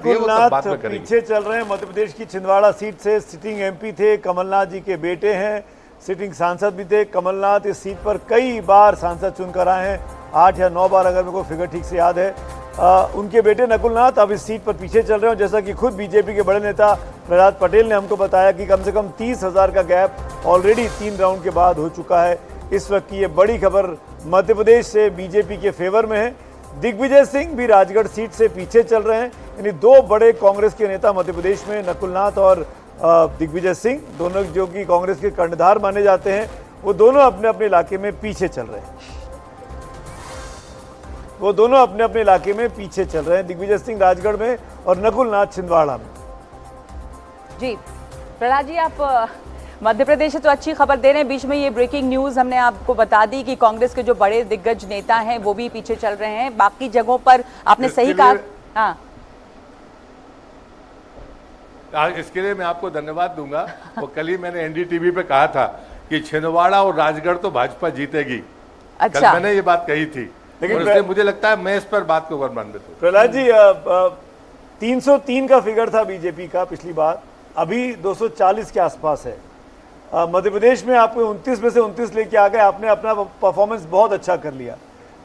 कमलनाथ पीछे चल रहे हैं। मध्य प्रदेश की छिंदवाड़ा सीट से सिटिंग एमपी थे, कमलनाथ जी के बेटे हैं, सिटिंग सांसद भी थे। कमलनाथ इस सीट पर कई बार सांसद चुनकर आए हैं, 8 या 9 बार अगर मेरे को फिगर ठीक से याद है। उनके बेटे नकुलनाथ अब इस सीट पर पीछे चल रहे हैं। जैसा कि खुद बीजेपी के बड़े नेता प्रहलाद पटेल ने हमको बताया कि कम से कम 30,000 का गैप ऑलरेडी 3 राउंड के बाद हो चुका है। इस वक्त की ये बड़ी खबर मध्य प्रदेश से बीजेपी के फेवर में है। दिग्विजय सिंह भी राजगढ़ सीट से पीछे चल रहे हैं। यानी 2 बड़े कांग्रेस के नेता मध्य प्रदेश में, नकुलनाथ और दिग्विजय सिंह, दोनों जो कि कांग्रेस के कर्णधार माने जाते हैं, वो दोनों अपने अपने इलाके में पीछे चल रहे हैं। दिग्विजय सिंह राजगढ़ में और नकुलनाथ छिंदवाड़ा में। जी प्रहलाद जी, आप मध्य प्रदेश से तो अच्छी खबर दे रहे हैं। बीच में ये ब्रेकिंग न्यूज हमने आपको बता दी कि कांग्रेस के जो बड़े दिग्गज नेता हैं वो भी पीछे चल रहे हैं। बाकी जगहों पर आपने सही कहा। हाँ, इसके लिए मैं आपको धन्यवाद दूंगा। वो कल ही मैंने एनडीटीवी पे कहा था कि छिंदवाड़ा और राजगढ़ तो भाजपा जीतेगी। अच्छा, कल मैंने ये बात कही थी, लेकिन इसलिए मुझे लगता है मैं इस पर बात को गौरवान्वित हूं। प्रहलाद जी, 303 का फिगर था बीजेपी का पिछली बार, अभी 240 के आसपास है। मध्य प्रदेश में आप 29 में से 29 लेके आ गए, आपने अपना परफॉर्मेंस बहुत अच्छा कर लिया,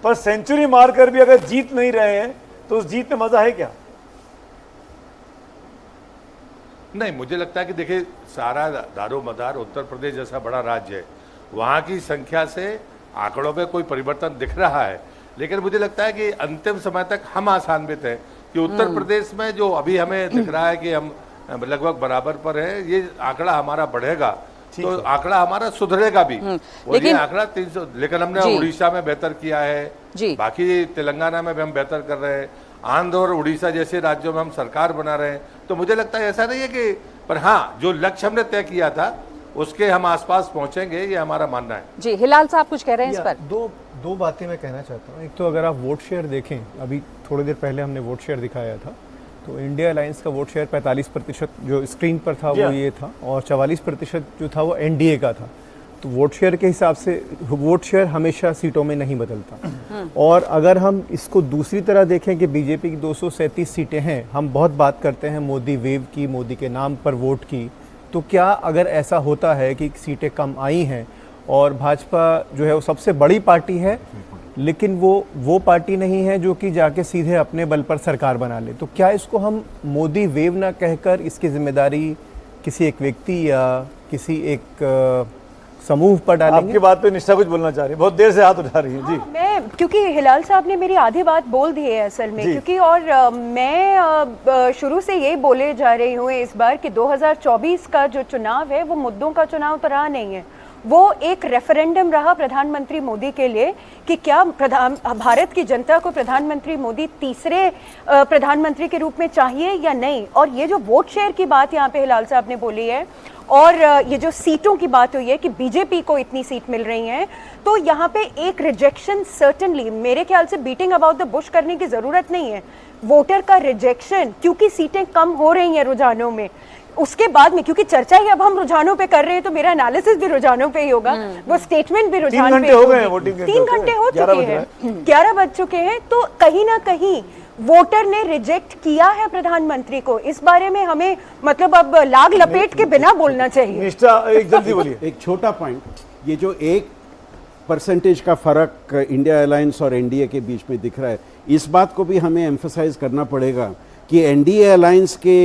पर सेंचुरी मारकर भी अगर जीत नहीं रहे हैं तो उस जीत में मजा है क्या? नहीं, मुझे लगता है कि देखिए, सारा दारोमदार उत्तर प्रदेश जैसा बड़ा राज्य है, वहां की संख्या से आंकड़ों में कोई परिवर्तन दिख रहा है, लेकिन मुझे लगता है कि अंतिम समय तक हम आशान्वित हैं कि उत्तर प्रदेश में जो अभी हमें दिख रहा है कि हम लगभग बराबर पर हैं, ये आंकड़ा हमारा बढ़ेगा तो आंकड़ा हमारा सुधरेगा भी। लेकिन आंकड़ा 300, लेकिन हमने उड़ीसा में बेहतर किया है, बाकी तेलंगाना में भी हम बेहतर कर रहे हैं, आंध्र और उड़ीसा जैसे राज्यों में हम सरकार बना रहे हैं। तो मुझे लगता है ऐसा नहीं है कि, पर हाँ, जो लक्ष्य हमने तय किया था उसके हम आसपास पहुंचेंगे, ये हमारा मानना है। जी, हिलाल साहब कुछ कह रहे हैं इस पर। दो बातें मैं कहना चाहता हूँ। एक तो अगर आप वोट शेयर देखें, अभी थोड़ी देर पहले हमने वोट शेयर दिखाया था, तो इंडिया अलायंस का वोट शेयर 45% जो स्क्रीन पर था वो ये था, और 44% जो था वो एनडीए का था। तो वोट शेयर के हिसाब से वोट शेयर हमेशा सीटों में नहीं बदलता। और अगर हम इसको दूसरी तरह देखें कि बीजेपी की 237 सीटें हैं, हम बहुत बात करते हैं मोदी वेव की, मोदी के नाम पर वोट की, तो क्या अगर ऐसा होता है कि सीटें कम आई हैं और भाजपा जो है वो सबसे बड़ी पार्टी है, लेकिन वो पार्टी नहीं है जो कि जाके सीधे अपने बल पर सरकार बना ले, तो क्या इसको हम मोदी वेव ना कहकर इसकी जिम्मेदारी किसी एक व्यक्ति या किसी एक समूह पर डालेंगे? आपकी बात पे निष्ठा कुछ बोलना चाह रही है, बहुत देर से हाथ उठा रही है। जी, मैं, क्योंकि हिलाल साहब ने मेरी आधी बात बोल दी है असल में, क्योंकि और मैं शुरू से यही बोले जा रही हूँ इस बार कि 2024 का जो चुनाव है वो मुद्दों का चुनाव तो रहा नहीं है, वो एक रेफरेंडम रहा प्रधानमंत्री मोदी के लिए कि क्या भारत की जनता को प्रधानमंत्री मोदी तीसरे प्रधानमंत्री के रूप में चाहिए या नहीं। और ये जो वोट शेयर की बात यहाँ पे हिलाल साहब ने बोली है, और ये जो सीटों की बात हुई है कि बीजेपी को इतनी सीट मिल रही हैं, तो यहाँ पे एक रिजेक्शन सर्टेनली, मेरे ख्याल से बीटिंग अबाउट द बुश करने की जरूरत नहीं है। वोटर का रिजेक्शन, क्योंकि सीटें कम हो रही हैं रुझानों में, उसके बाद में, क्योंकि चर्चा ही अब हम रुझानों पे कर रहे हैं, तो मेरा एनालिसिस भी रुझानों पे ही होगा, वो स्टेटमेंट भी रुझान पे हो गए, 3 घंटे हो चुके हैं, 11 बज चुके हैं, तो कहीं ना कहीं वोटर ने रिजेक्ट किया है प्रधानमंत्री को। इस बारे में हमें मतलब अब लाग लपेट के बिना बोलना चाहिए। निष्ठा, एक जल्दी बोलिए। एक छोटा पॉइंट, ये जो 1% का फर्क इंडिया अलायंस और एनडीए के बीच में दिख रहा है, इस बात को भी हमें एम्फसाइज करना पड़ेगा कि एनडीए अलायंस के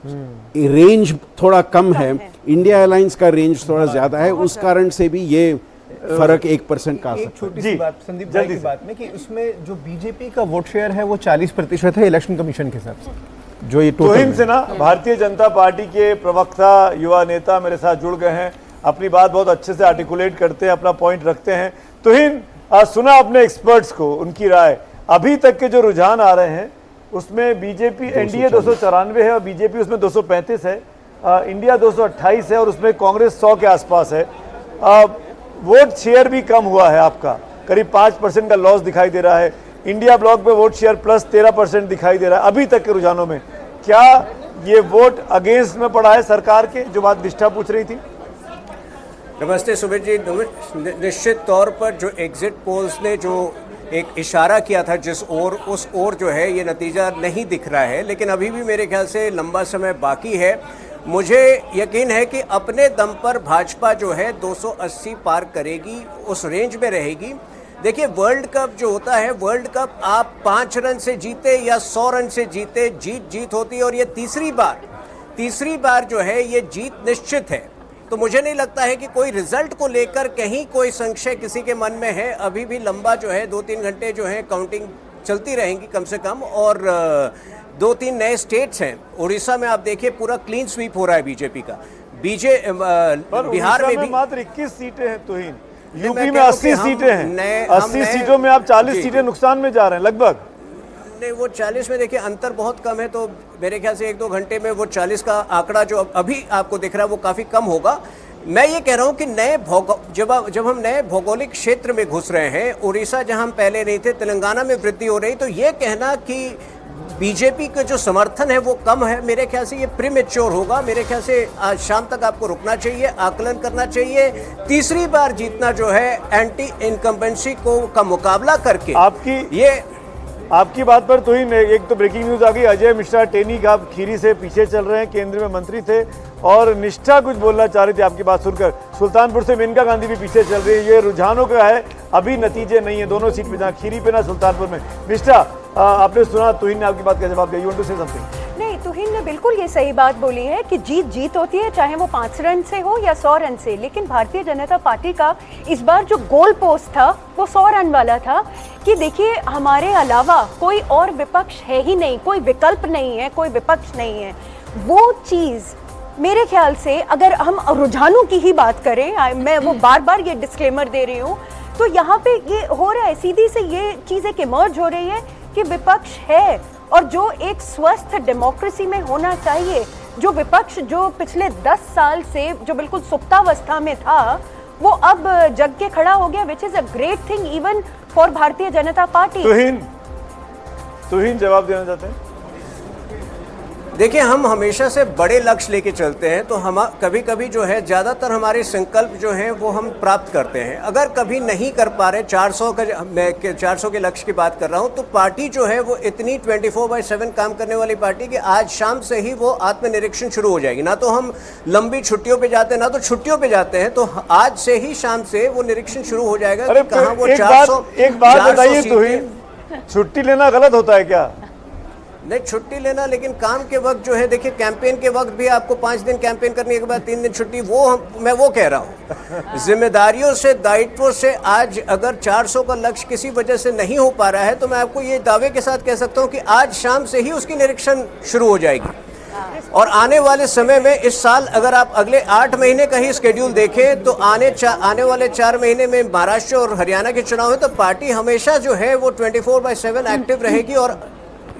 रेंज थोड़ा कम है, इंडिया अलायंस का रेंज थोड़ा ज्यादा है, उस कारण से भी ये फर्क 1% का। एक छोटी सी बात संदीप भाई की बात में कि उसमें जो बीजेपी का वोट शेयर है वो 40% है इलेक्शन कमीशन के हिसाब से। जो ये तोहिन से ना, भारतीय जनता पार्टी के प्रवक्ता, युवा नेता मेरे साथ जुड़ गए हैं, अपनी बात बहुत अच्छे से आर्टिकुलेट करते हैं, अपना पॉइंट रखते हैं। तोहिन, सुना अपने एक्सपर्ट्स को, उनकी राय, अभी तक के जो रुझान आ रहे हैं उसमें बीजेपी, एनडीए 294 है और बीजेपी उसमें 235 है, इंडिया 228 है और उसमें कांग्रेस 100 के आसपास है। वोट शेयर भी कम हुआ है आपका, करीब 5% का लॉस दिखाई दे रहा है। इंडिया ब्लॉक में वोट शेयर प्लस 13% दिखाई दे रहा है अभी तक के रुझानों में। क्या ये वोट अगेंस्ट में पड़ा है सरकार के, जो बात निष्ठा पूछ रही थी? नमस्ते सुमित जी। निश्चित तौर पर जो एग्जिट पोल्स ने जो एक इशारा किया था जिस ओर, उस ओर जो है ये नतीजा नहीं दिख रहा है, लेकिन अभी भी मेरे ख्याल से लंबा समय बाकी है। मुझे यकीन है कि अपने दम पर भाजपा जो है 280 पार करेगी, उस रेंज में रहेगी। देखिए, वर्ल्ड कप जो होता है, वर्ल्ड कप आप 5 रन से जीते या 100 रन से जीते, जीत होती है, और ये तीसरी बार जो है ये जीत निश्चित है। तो मुझे नहीं लगता है कि कोई रिजल्ट को लेकर कहीं कोई संशय किसी के मन में है। अभी भी लंबा जो है 2-3 घंटे जो है काउंटिंग चलती रहेंगी कम से कम, और 2-3 नए स्टेट्स हैं। उड़ीसा में आप देखिए पूरा क्लीन स्वीप हो रहा है बीजेपी का। बिहार में भी मात्र 21 सीटें हैं तुहिन, मैं यूपी कह में रहा हूं 80 कि हम सीटें हैं, नए- 80 सीटों में आप 40 जी, सीटें नुकसान में जा रहे हैं लगभग। नहीं, वो 40 में देखिए अंतर बहुत कम है, तो मेरे ख्याल से 1-2 घंटे में वो 40 का आंकड़ा जो अभी आपको दिख रहा है वो काफ़ी कम होगा। मैं ये कह रहा हूँ कि जब हम नए भौगोलिक क्षेत्र में घुस रहे हैं, उड़ीसा जहाँ हम पहले नहीं थे, तेलंगाना में वृद्धि हो रही, तो ये कहना कि बीजेपी का जो समर्थन है वो कम है, मेरे ख्याल से ये प्रीमेच्योर होगा। मेरे ख्याल से आज शाम तक आपको रुकना चाहिए, आकलन करना चाहिए। तीसरी बार जीतना जो है एंटी इनकम्बेंसी का मुकाबला करके आपकी बात पर तुहिन, एक तो ब्रेकिंग न्यूज आ गई, अजय मिश्रा टेनी का खीरी से पीछे चल रहे हैं, केंद्र में मंत्री थे और निष्ठा कुछ बोलना चाह रही थी आपकी बात सुनकर। सुल्तानपुर से मेनका गांधी भी पीछे चल रही है, ये रुझानों का है, अभी नतीजे नहीं है दोनों सीट में, जहाँ खीरी पे ना सुल्तानपुर में। निष्ठा, आपने सुना तुहिन ने आपकी बात का जवाब दिया, you want to say something? नहीं, तुहिन ने बिल्कुल ये सही बात बोली है कि जीत होती है, चाहे वो 5 रन से हो या 100 रन से। लेकिन भारतीय जनता पार्टी का इस बार जो गोल पोस्ट था वो 100 रन वाला था कि देखिए हमारे अलावा कोई और विपक्ष है ही नहीं, कोई विकल्प नहीं है, कोई विपक्ष नहीं है। वो चीज़ मेरे ख्याल से, अगर हम रुझानों की ही बात करें, मैं वो बार बार ये डिस्क्लेमर दे रही हूँ, तो यहाँ पे ये हो रहा है, सीधी से ये चीज़ एक इमर्ज हो रही है कि विपक्ष है, और जो एक स्वस्थ डेमोक्रेसी में होना चाहिए, जो विपक्ष जो पिछले 10 साल से जो बिल्कुल सुप्तावस्था में था, वो अब जग के खड़ा हो गया, which is a great thing even for Bharatiya Janata party. तुहिन जवाब देना चाहते हैं? देखिए, हम हमेशा से बड़े लक्ष्य लेके चलते हैं, तो हम कभी कभी जो है ज़्यादातर हमारे संकल्प जो हैं वो हम प्राप्त करते हैं। अगर कभी नहीं कर पा रहे, 400 के लक्ष्य की बात कर रहा हूँ, तो पार्टी जो है वो इतनी 24/7 काम करने वाली पार्टी कि आज शाम से ही वो आत्मनिरीक्षण शुरू हो जाएगी। ना तो हम लंबी छुट्टियों पे जाते हैं, ना तो छुट्टियों पे जाते हैं, तो आज से ही शाम से वो निरीक्षण शुरू हो जाएगा कि कहाँ वो 400। एक बात बताइए तुहिन, छुट्टी लेना गलत होता है क्या? नहीं, छुट्टी लेना, लेकिन काम के वक्त जो है, देखिए कैंपेन के वक्त भी आपको 5 दिन कैंपेन करने के बाद 3 दिन छुट्टी, मैं वो कह रहा हूँ। जिम्मेदारियों से, दायित्वों से आज अगर 400 का लक्ष्य किसी वजह से नहीं हो पा रहा है, तो मैं आपको ये दावे के साथ कह सकता हूँ कि आज शाम से ही उसकी निरीक्षण शुरू हो जाएगी। और आने वाले समय में, इस साल अगर आप अगले 8 महीने का ही स्केड्यूल देखें, तो आने वाले 4 महीने में महाराष्ट्र और हरियाणा के चुनाव है, तो पार्टी हमेशा जो है वो 24/7 एक्टिव रहेगी। और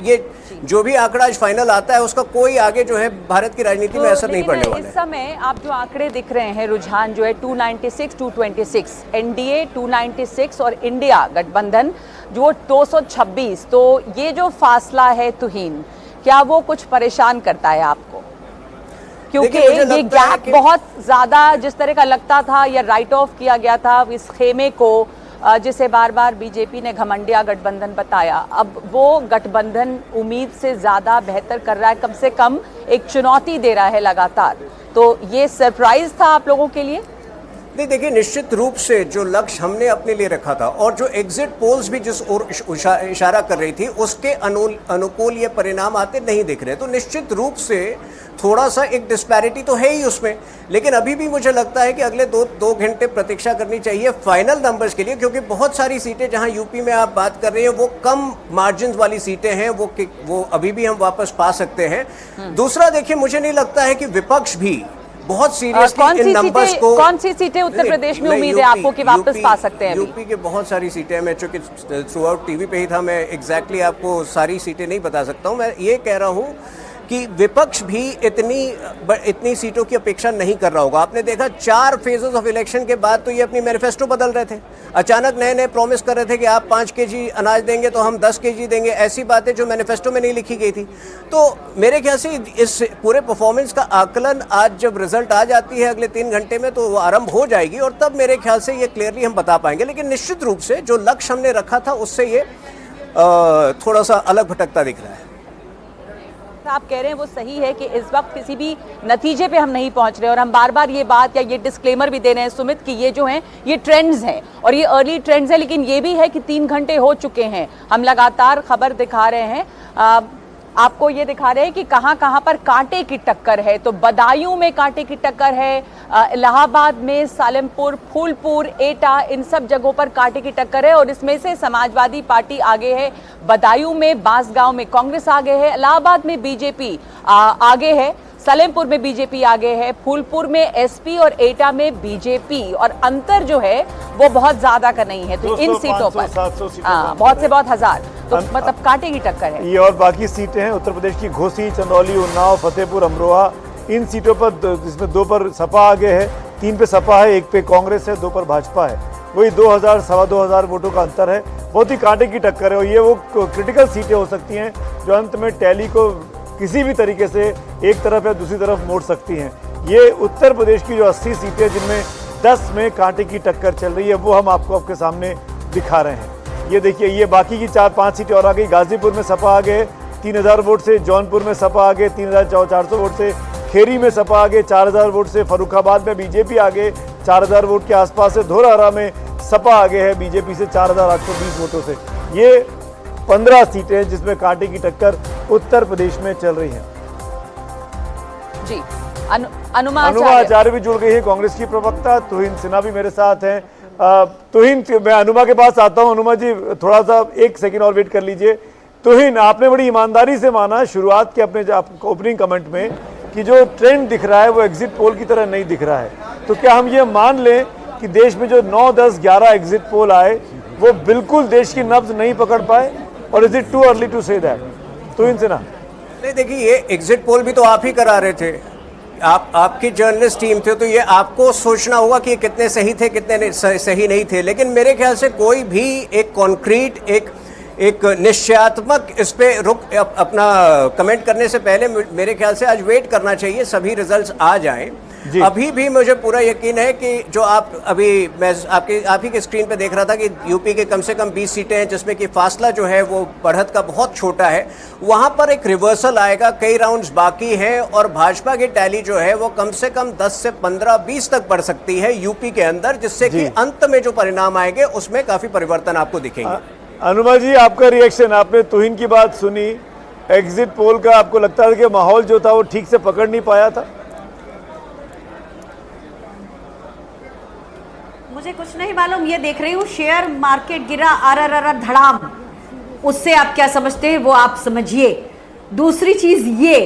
ये जो भी आंकड़ा आज फाइनल आता है, उसका कोई आगे जो है भारत की राजनीति में असर नहीं पड़ने वाला है। इस समय आप जो आंकड़े दिख रहे हैं, रुझान जो है 296, 226, एनडीए 296 और इंडिया गठबंधन जो 226, तो ये जो फासला है तुहिन, क्या वो कुछ परेशान करता है आपको? क्योंकि ये गैप बहुत ज्यादा जिस तरह का लगता था, या राइट ऑफ किया गया था इस खेमे को, जिसे बार बार बीजेपी ने घमंडिया गठबंधन बताया, अब वो गठबंधन उम्मीद से ज़्यादा बेहतर कर रहा है, कम से कम एक चुनौती दे रहा है लगातार। तो ये सरप्राइज था आप लोगों के लिए? नहीं, देखिए, निश्चित रूप से जो लक्ष्य हमने अपने लिए रखा था, और जो एग्जिट पोल्स भी जिस ओर इशारा कर रही थी, उसके अनुकूल ये परिणाम आते नहीं दिख रहे। तो निश्चित रूप से थोड़ा सा एक डिस्पैरिटी तो है ही उसमें, लेकिन अभी भी मुझे लगता है कि अगले दो घंटे प्रतीक्षा करनी चाहिए फाइनल नंबर्स के लिए, क्योंकि बहुत सारी सीटें जहां यूपी में आप बात कर रहे हैं वो कम मार्जिन वाली सीटें हैं, वो अभी भी हम वापस पा सकते हैं। दूसरा, देखिए, मुझे नहीं लगता है कि विपक्स भी बहुत सीरियसली इन नंबर्स को। कौन सी सीटें उत्तर प्रदेश में उम्मीद है आपको कि वापस पा सकते हैं? यूपी के बहुत सारी सीटें, मैं चूंकि थ्रू आउट टीवी पे ही था, मैं एग्जैक्टली आपको सारी सीटें नहीं बता सकता हूँ। मैं ये कह रहा हूँ कि विपक्ष भी इतनी सीटों की अपेक्षा नहीं कर रहा होगा। आपने देखा 4 फेजेस ऑफ इलेक्शन के बाद तो ये अपनी मैनिफेस्टो बदल रहे थे, अचानक नए नए प्रॉमिस कर रहे थे कि आप 5 केजी अनाज देंगे तो हम 10 केजी देंगे, ऐसी बातें जो मैनिफेस्टो में नहीं लिखी गई थी। तो मेरे ख्याल से इस पूरे परफॉर्मेंस का आकलन आज जब रिजल्ट आ जाती है अगले 3 घंटे में तो वो आरंभ हो जाएगी और तब मेरे ख्याल से ये क्लियरली हम बता पाएंगे। लेकिन निश्चित रूप से जो लक्ष्य हमने रखा था उससे ये थोड़ा सा अलग भटकता दिख रहा है। आप कह रहे हैं वो सही है कि इस वक्त किसी भी नतीजे पे हम नहीं पहुंच रहे और हम बार बार ये बात या ये डिस्क्लेमर भी दे रहे हैं सुमित कि ये जो हैं ये ट्रेंड्स हैं और ये अर्ली ट्रेंड्स हैं, लेकिन ये भी है कि 3 घंटे हो चुके हैं, हम लगातार खबर दिखा रहे हैं, आपको ये दिखा रहे हैं कि कहां कहां पर कांटे की टक्कर है। तो बदायूं में कांटे की टक्कर है, इलाहाबाद में, सालेमपुर, फूलपुर, एटा, इन सब जगहों पर कांटे की टक्कर है और इसमें से समाजवादी पार्टी आगे है, बदायूं में, बांसगांव में कांग्रेस आगे है, इलाहाबाद में बीजेपी आगे है, सलेमपुर में बीजेपी आगे है, फूलपुर में एसपी और एटा में बीजेपी, और अंतर जो है वो बहुत ज्यादा का नहीं है। तो इन सीटों पर बहुत से बहुत हजार, तो मतलब कांटे की टक्कर है। ये और बाकी सीटें हैं उत्तर प्रदेश की घोसी, चंदौली, उन्नाव, फतेहपुर, अमरोहा, इन सीटों पर जिसमें 2 पर सपा आगे है, 3 पे सपा है, 1 पे कांग्रेस है, 2 पर भाजपा है। वही 2000 सवा 2000 वोटों का अंतर है, बहुत ही कांटे की टक्कर है और ये वो क्रिटिकल सीटें हो सकती हैं जो अंत में टैली को किसी भी तरीके से एक तरफ या दूसरी तरफ मोड़ सकती हैं। ये उत्तर प्रदेश की जो 80 सीटें जिनमें 10 में कांटे की टक्कर चल रही है वो हम आपको आपके सामने दिखा रहे हैं। ये देखिए, ये बाकी की 4-5 सीटें और आ गई। गाजीपुर में सपा आ गए 3000 वोट से, जौनपुर में सपा आ गए 3400 वोट से, खेरी में सपा आ गए 4000 वोट से, फर्रुखाबाद में बीजेपी आ गए 4000 वोट के आसपास से, धौरहरा में सपा आगे है बीजेपी से 4820 वोटों से। ये 15 सीटें जिसमें कांटे की टक्कर उत्तर प्रदेश में चल रही है। जी, अनुमा आचार्य भी जुड़ गई है, कांग्रेस की प्रवक्ता तुहिन सिन्हा भी मेरे साथ हैं। तुहिन, मैं अनुमा के पास आता हूं। अनुमा जी, थोड़ा सा 1 सेकंड और वेट कर लीजिए। तुहिन, आपने बड़ी ईमानदारी से माना शुरुआत के अपने ओपनिंग कमेंट में कि जो ट्रेंड दिख रहा है वो एग्जिट पोल की तरह नहीं दिख रहा है, तो क्या हम ये मान लें कि देश में जो 9, 10, 11 एग्जिट पोल आए वो बिल्कुल देश की नब्ज नहीं पकड़ पाए, और is it too early to say that? Tuhin Sinha. नहीं, देखिए, ये एग्जिट पोल भी तो आप ही करा रहे थे, आपकी जर्नलिस्ट टीम थे, तो ये आपको सोचना होगा कि कितने सही थे कितने सही नहीं थे। लेकिन मेरे ख्याल से कोई भी एक कॉन्क्रीट एक निश्चयात्मक इस पे अपना कमेंट करने से पहले मेरे ख्याल से आज वेट करना चाहिए, सभी रिजल्ट्स आ जाएं। अभी भी मुझे पूरा यकीन है कि जो मैं आप ही के स्क्रीन पे देख रहा था कि यूपी के कम से कम 20 सीटें हैं जिसमें कि फासला जो है वो बढ़त का बहुत छोटा है, वहां पर एक रिवर्सल आएगा, कई राउंड्स बाकी हैं और भाजपा की टैली जो है वो कम से कम 10 से 15-20 तक बढ़ सकती है यूपी के अंदर, जिससे कि अंत में जो परिणाम आएंगे उसमें काफी परिवर्तन आपको दिखेंगे। अनुमा जी, आपका रिएक्शन, आपने तुहिन की बात सुनी, एग्जिट पोल का आपको लगता है कि माहौल जो था वो ठीक से पकड़ नहीं पाया था? मुझे कुछ नहीं मालूम, ये देख रही हूँ शेयर मार्केट गिरा आर धड़ाम, उससे आप क्या समझते हैं वो आप समझिए। दूसरी चीज ये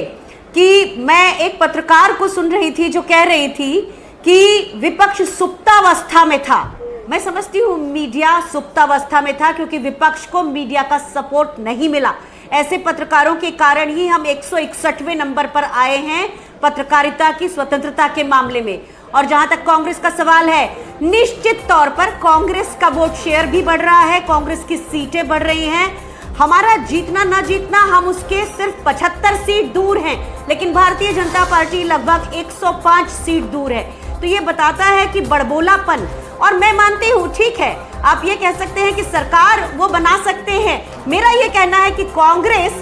कि मैं एक पत्रकार को सुन रही थी जो कह रही थी कि विपक्ष सुप्तावस्था में था। मैं समझती हूँ मीडिया सुप्तावस्था में था क्योंकि विपक्ष को मीडिया का सपोर्ट नहीं मिला। ऐसे पत्रकारों के कारण ही हम 161वें नंबर पर आए हैं पत्रकारिता की स्वतंत्रता के मामले में। और जहां तक कांग्रेस का सवाल है, निश्चित तौर पर कांग्रेस का वोट शेयर भी बढ़ रहा है, कांग्रेस की सीटें बढ़ रही हैं। हमारा जीतना ना जीतना, हम उसके सिर्फ 75 सीट दूर हैं, लेकिन भारतीय जनता पार्टी लगभग 105 सीट दूर है। तो ये बताता है कि बड़बोलापन, और मैं मानती हूँ ठीक है, आप ये कह सकते हैं कि सरकार वो बना सकते हैं। मेरा ये कहना है कि कांग्रेस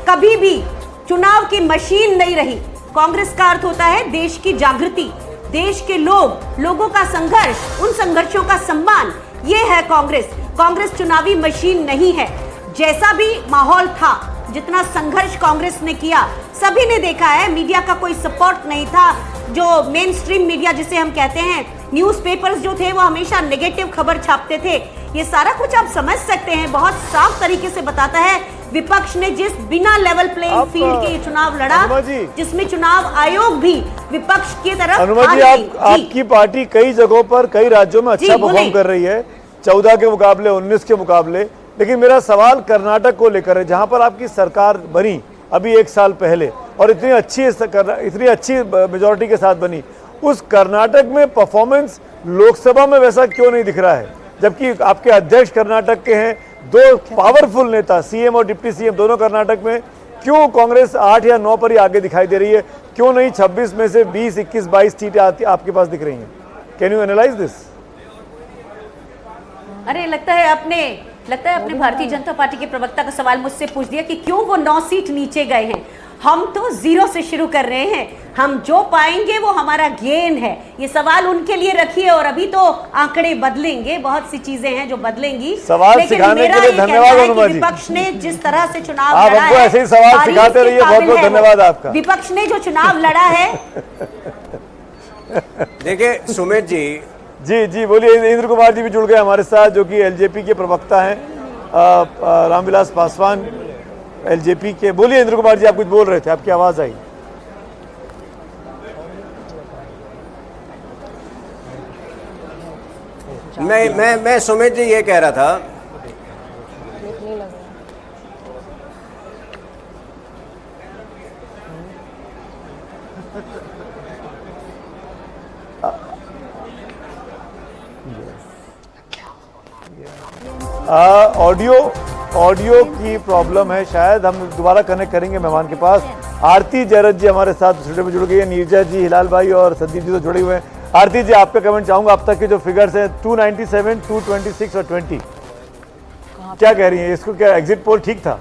कभी भी चुनाव की मशीन नहीं रही। कांग्रेस का अर्थ होता है देश की जागृति, देश के लोगों का संघर्ष, उन संघर्षों का सम्मान, ये है कांग्रेस। कांग्रेस चुनावी मशीन नहीं है। जैसा भी माहौल था, जितना संघर्ष कांग्रेस ने किया, सभी ने देखा है, मीडिया का कोई सपोर्ट नहीं था। जो मेन स्ट्रीम मीडिया जिसे हम कहते हैं, न्यूज़पेपर्स जो थे वो हमेशा नेगेटिव खबर छापते थे। ये सारा कुछ आप समझ सकते हैं, बहुत साफ तरीके से बताता है विपक्ष ने जिस बिना लेवल प्लेइंग फील्ड के चुनाव लड़ा, जिसमें चुनाव आयोग भी विपक्ष की तरफ अनुमा जी, आपकी पार्टी कई जगहों पर कई राज्यों में अच्छा परफॉर्म कर रही है, 14 के मुकाबले, 19 के मुकाबले। लेकिन मेरा सवाल कर्नाटक को लेकर है, जहां पर आपकी सरकार बनी अभी 1 साल पहले, और इतनी अच्छी मेजॉरिटी के साथ बनी, उस कर्नाटक में परफॉर्मेंस लोकसभा में वैसा क्यों नहीं दिख रहा है? जबकि आपके अध्यक्ष कर्नाटक के हैं, दो पावरफुल नेता सीएम और डिप्टी सीएम दोनों कर्नाटक में, क्यों कांग्रेस 8 या 9 पर ही आगे दिखाई दे रही है? क्यों नहीं 26 में से 20, 21, 22 सीटें आपके पास दिख रही हैं? Can you analyse this? अरे लगता है अपने भारतीय जनता पार्टी के प्रवक्ता का सवाल मुझसे पूछ दिया कि क्यों वो 9 सीट नीचे गए हैं। हम तो 0 से शुरू कर रहे हैं, हम जो पाएंगे वो हमारा गेन है। ये सवाल उनके लिए रखिए, और अभी तो आंकड़े बदलेंगे, बहुत सी चीजें हैं जो बदलेंगी। सवाल लेकिन सिखाने मेरा के लिए ये कहना धन्यवाद है कि अनुमा जी। विपक्ष ने जिस तरह से चुनाव आप लड़ा हमको है, ऐसे ही सवाल तारीफ सिखाते के रहिए, काबिल बहुत-बहुत है वो। धन्यवाद आपका। विपक्ष ने जो चुनाव लड़ा है देखिए सुमित जी, जी बोलिए। इंद्र कुमार जी भी जुड़ गए हमारे साथ, जो कि एलजेपी के प्रवक्ता हैं, रामविलास पासवान एलजेपी के। बोलिए इंद्र कुमार जी, आप कुछ बोल रहे थे, आपकी आवाज आई। मैं सुमित जी ये कह रहा था, ऑडियो की प्रॉब्लम है, शायद हम दोबारा कनेक्ट करेंगे मेहमान के पास। आरती जयरथ जी हमारे साथ स्टूडियो में जुड़ गई है, नीरजा जी, हिलाल भाई और संदीप जी तो जुड़े हुए हैं। आरती जी, आपका कमेंट चाहूंगा। अब तक के जो फिगर्स हैं 297, 226 और 20, क्या कह रही हैं? इसको क्या एग्जिट पोल ठीक था?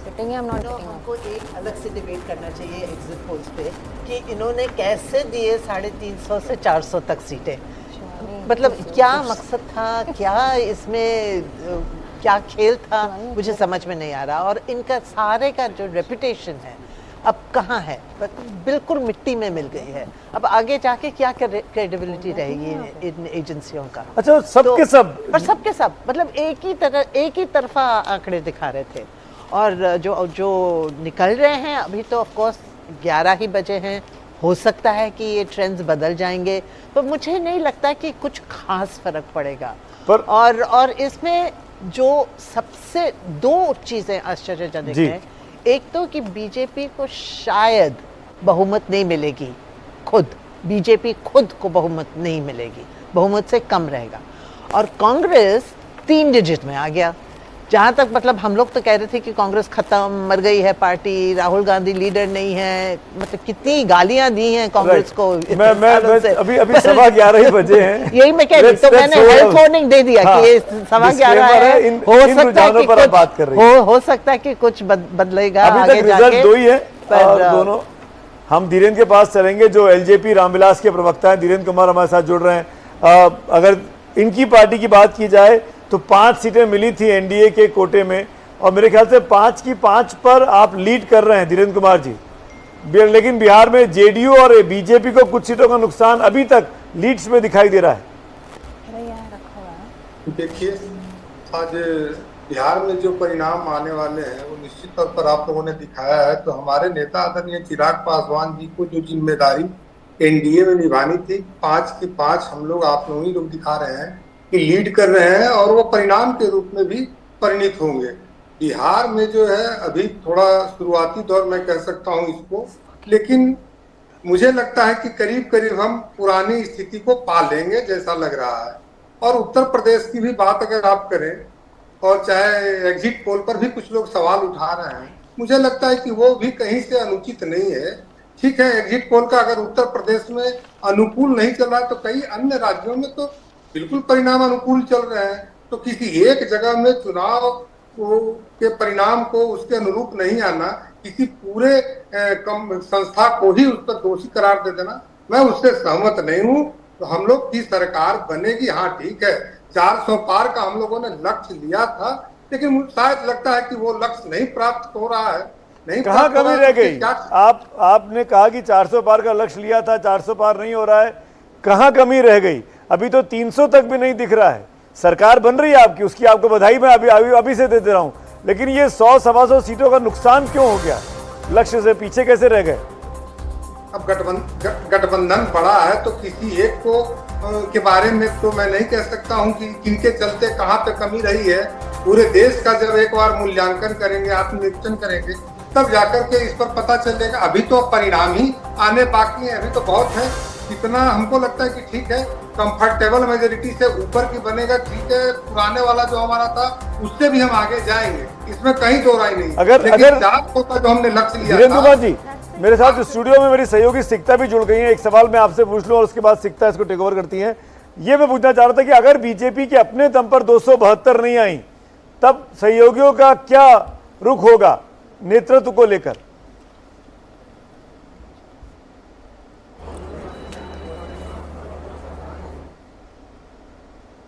हमको एक अलग से डिबेट करना चाहिए एग्जिट पोल्स पे कि इन्होंने कैसे दिए 350 से 400 तक सीटें। मतलब क्या मकसद था, क्या इसमें क्या खेल था, मुझे समझ में नहीं आ रहा। और इनका सारे का जो रेपुटेशन है अब कहाँ है, बिल्कुल मिट्टी में मिल गई है। अब आगे जाके क्या क्रेडिबिलिटी रहेगी इन एजेंसियों का? अच्छा, सबके सब और सबके सब मतलब एक ही तरफा आंकड़े दिखा रहे थे। और जो निकल रहे हैं अभी तो ऑफ कोर्स 11 ही बजे हैं, हो सकता है कि ये ट्रेंड्स बदल जाएंगे, पर मुझे नहीं लगता कि कुछ खास फर्क पड़ेगा। और इसमें जो सबसे 2 चीज़ें आश्चर्यजनक हैं, एक तो कि बीजेपी को शायद बहुमत नहीं मिलेगी, बीजेपी खुद को बहुमत नहीं मिलेगी, बहुमत से कम रहेगा। और कांग्रेस 3 डिजिट में आ गया। जहाँ तक मतलब हम लोग तो कह रहे थे कि कांग्रेस खत्म, मर गई है पार्टी, राहुल गांधी लीडर नहीं है, मतलब कितनी गालियां दी हैं कांग्रेस को। मैं अभी सवा 11 ही बजे हैं, यही मैं कह रही, तो मैंने हेल्थ वार्निंग दे दिया कि ये सवा 11 है, हो सकता है कि कुछ बदलेगा। अभी तक रिजल्ट 2 ही है, दोनों। हम धीरेन्द्र के पास चलेंगे, जो एलजेपी रामविलास के प्रवक्ता हैं, धीरेन्द्र कुमार हमारे साथ जुड़ रहे हैं। अगर इनकी पार्टी की बात की जाए तो 5 सीटें मिली थी एनडीए के कोटे में, और मेरे ख्याल से 5 की 5 पर आप लीड कर रहे हैं धीरेन्द्र कुमार जी। लेकिन बिहार में जेडीयू और बीजेपी को कुछ सीटों का नुकसान अभी तक लीड्स में दिखाई दे रहा है। देखिए, आज बिहार में जो परिणाम आने वाले हैं वो निश्चित तौर पर आप लोगों ने दिखाया है। तो हमारे नेता आदरणीय चिराग पासवान जी को जो जिम्मेदारी एनडीए में निभानी थी, 5 की 5 हम लोग आप लोग ही लोग दिखा रहे हैं कि लीड कर रहे हैं, और वो परिणाम के रूप में भी परिणित होंगे। बिहार में जो है अभी थोड़ा शुरुआती दौर मैं कह सकता हूं इसको, लेकिन मुझे लगता है कि करीब करीब हम पुरानी स्थिति को पा लेंगे जैसा लग रहा है। और उत्तर प्रदेश की भी बात अगर आप करें, और चाहे एग्जिट पोल पर भी कुछ लोग सवाल उठा रहे हैं, मुझे लगता है कि वो भी कहीं से अनुचित नहीं है। ठीक है, एग्जिट पोल का अगर उत्तर प्रदेश में अनुकूल नहीं चल रहा है तो कई अन्य राज्यों में तो बिल्कुल परिणाम अनुकूल चल रहे हैं। तो किसी एक जगह में चुनाव के परिणाम को उसके अनुरूप नहीं आना, किसी पूरे संस्था को ही उस पर दोषी करार दे देना, मैं उससे सहमत नहीं हूं। तो हम लोग की सरकार बनेगी, हाँ ठीक है, 400 पार का हम लोगों ने लक्ष्य लिया था, लेकिन मुझे शायद लगता है कि वो लक्ष्य नहीं प्राप्त हो रहा है। नहीं, कहाँ कमी रह गई? आपने कहा कि 400 पार का लक्ष्य लिया था, 400 पार नहीं हो रहा है, कहाँ कमी रह गई? अभी तो 300 तक भी नहीं दिख रहा है। सरकार बन रही है आपकी, उसकी आपको बधाई मैं अभी से दे दे रहा हूं, लेकिन ये 100-125 सीटों का नुकसान क्यों हो गया? लक्ष्य से पीछे कैसे रह गए? अब गठबंधन बड़ा है, तो किसी एक को के बारे में तो मैं नहीं कह सकता हूं कि किनके चलते कहां पे कमी रही है। पूरे देश का जब एक बार मूल्यांकन करेंगे, आत्मनिरीक्षण करेंगे, तब जाकर के इस पर पता चलेगा। अभी तो परिणाम ही आने बाकी है, अभी तो बहुत है। इतना हमको लगता है कि ठीक है, कंफर्टेबल मेजोरिटी से ऊपर की बनेगा, ठीक है। पुराने वाला जो हमारा था उससे भी हम आगे जाएंगे, इसमें कहीं दो राय नहीं। अगर 400 का जो हमने लक्ष्य लिया धीरेन्द्र था, कुमार जी, मेरे साथ स्टूडियो में मेरी सहयोगी सिकता भी जुड़ गई है। एक सवाल मैं आपसे पूछ लूं और उसके बाद सिकता इसको टेक ओवर करती हैं। ये मैं पूछना चाह रहा था कि अगर बीजेपी के अपने दम पर 272 नहीं आई, तब सहयोगियों का क्या रुख होगा नेतृत्व को लेकर?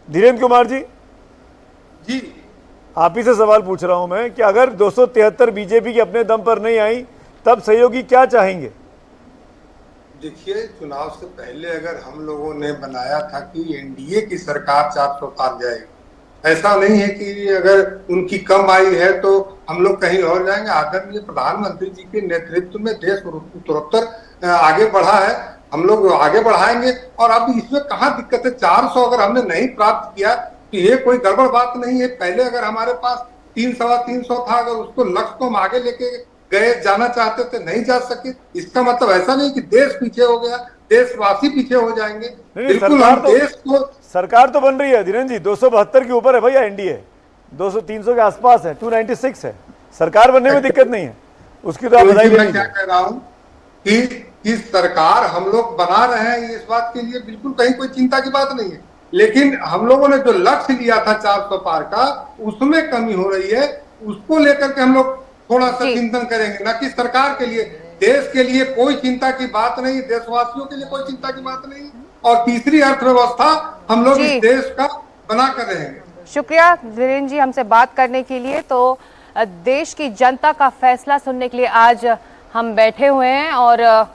धीरेन्द्र कुमार जी, जी आप ही से सवाल पूछ रहा हूं मैं कि अगर 273 बीजेपी के अपने दम पर नहीं आई, तब सहयोगी क्या चाहेंगे? देखिए, चुनाव से पहले अगर हम लोगों ने बनाया था कि एनडीए की सरकार 400 पार जाएगी, ऐसा नहीं है कि अगर उनकी कम आई है तो हम लोग कहीं और जाएंगे। आदरणीय प्रधानमंत्री जी के नेतृत्व में देश उत्तरोत्तर आगे बढ़ा है, हम लोग आगे बढ़ाएंगे। और अब इसमें कहाँ दिक्कत है? 400 अगर हमने नहीं प्राप्त किया तो ये कोई गड़बड़ बात नहीं है। पहले अगर हमारे पास 300 था, अगर उसको लक्ष्य को हम आगे लेके गए, जाना चाहते थे, नहीं जा सके, इसका मतलब ऐसा नहीं कि देश पीछे हो गया, देशवासी पीछे हो जाएंगे। बिल्कुल, हम देश को, सरकार तो बन रही है धीरेन्द्र जी, 272 के ऊपर है भैया एनडीए, 200-300 के आसपास है, 296 है। सरकार बनने में दिक्कत नहीं है, उसकी तो आप बधाई मैं क्या कह रहा हूँ कि सरकार हम लोग बना रहे हैं, इस बात के लिए बिल्कुल कहीं कोई चिंता की बात नहीं है। लेकिन हम लोगों ने जो लक्ष्य लिया था 400 पार का, उसमें कमी हो रही है। उसको लेकर के हम लोग थोड़ा सा चिंतन करेंगे, ना कि सरकार के लिए। देश के लिए कोई चिंता की बात नहीं, देशवासियों के लिए कोई चिंता की बात नहीं। और तीसरी अर्थव्यवस्था हम लोग इस देश का बना कर रहेंगे। शुक्रिया धीरेन्द्र जी हमसे बात करने के लिए। तो देश की जनता का फैसला सुनने के लिए आज हम बैठे हुए हैं और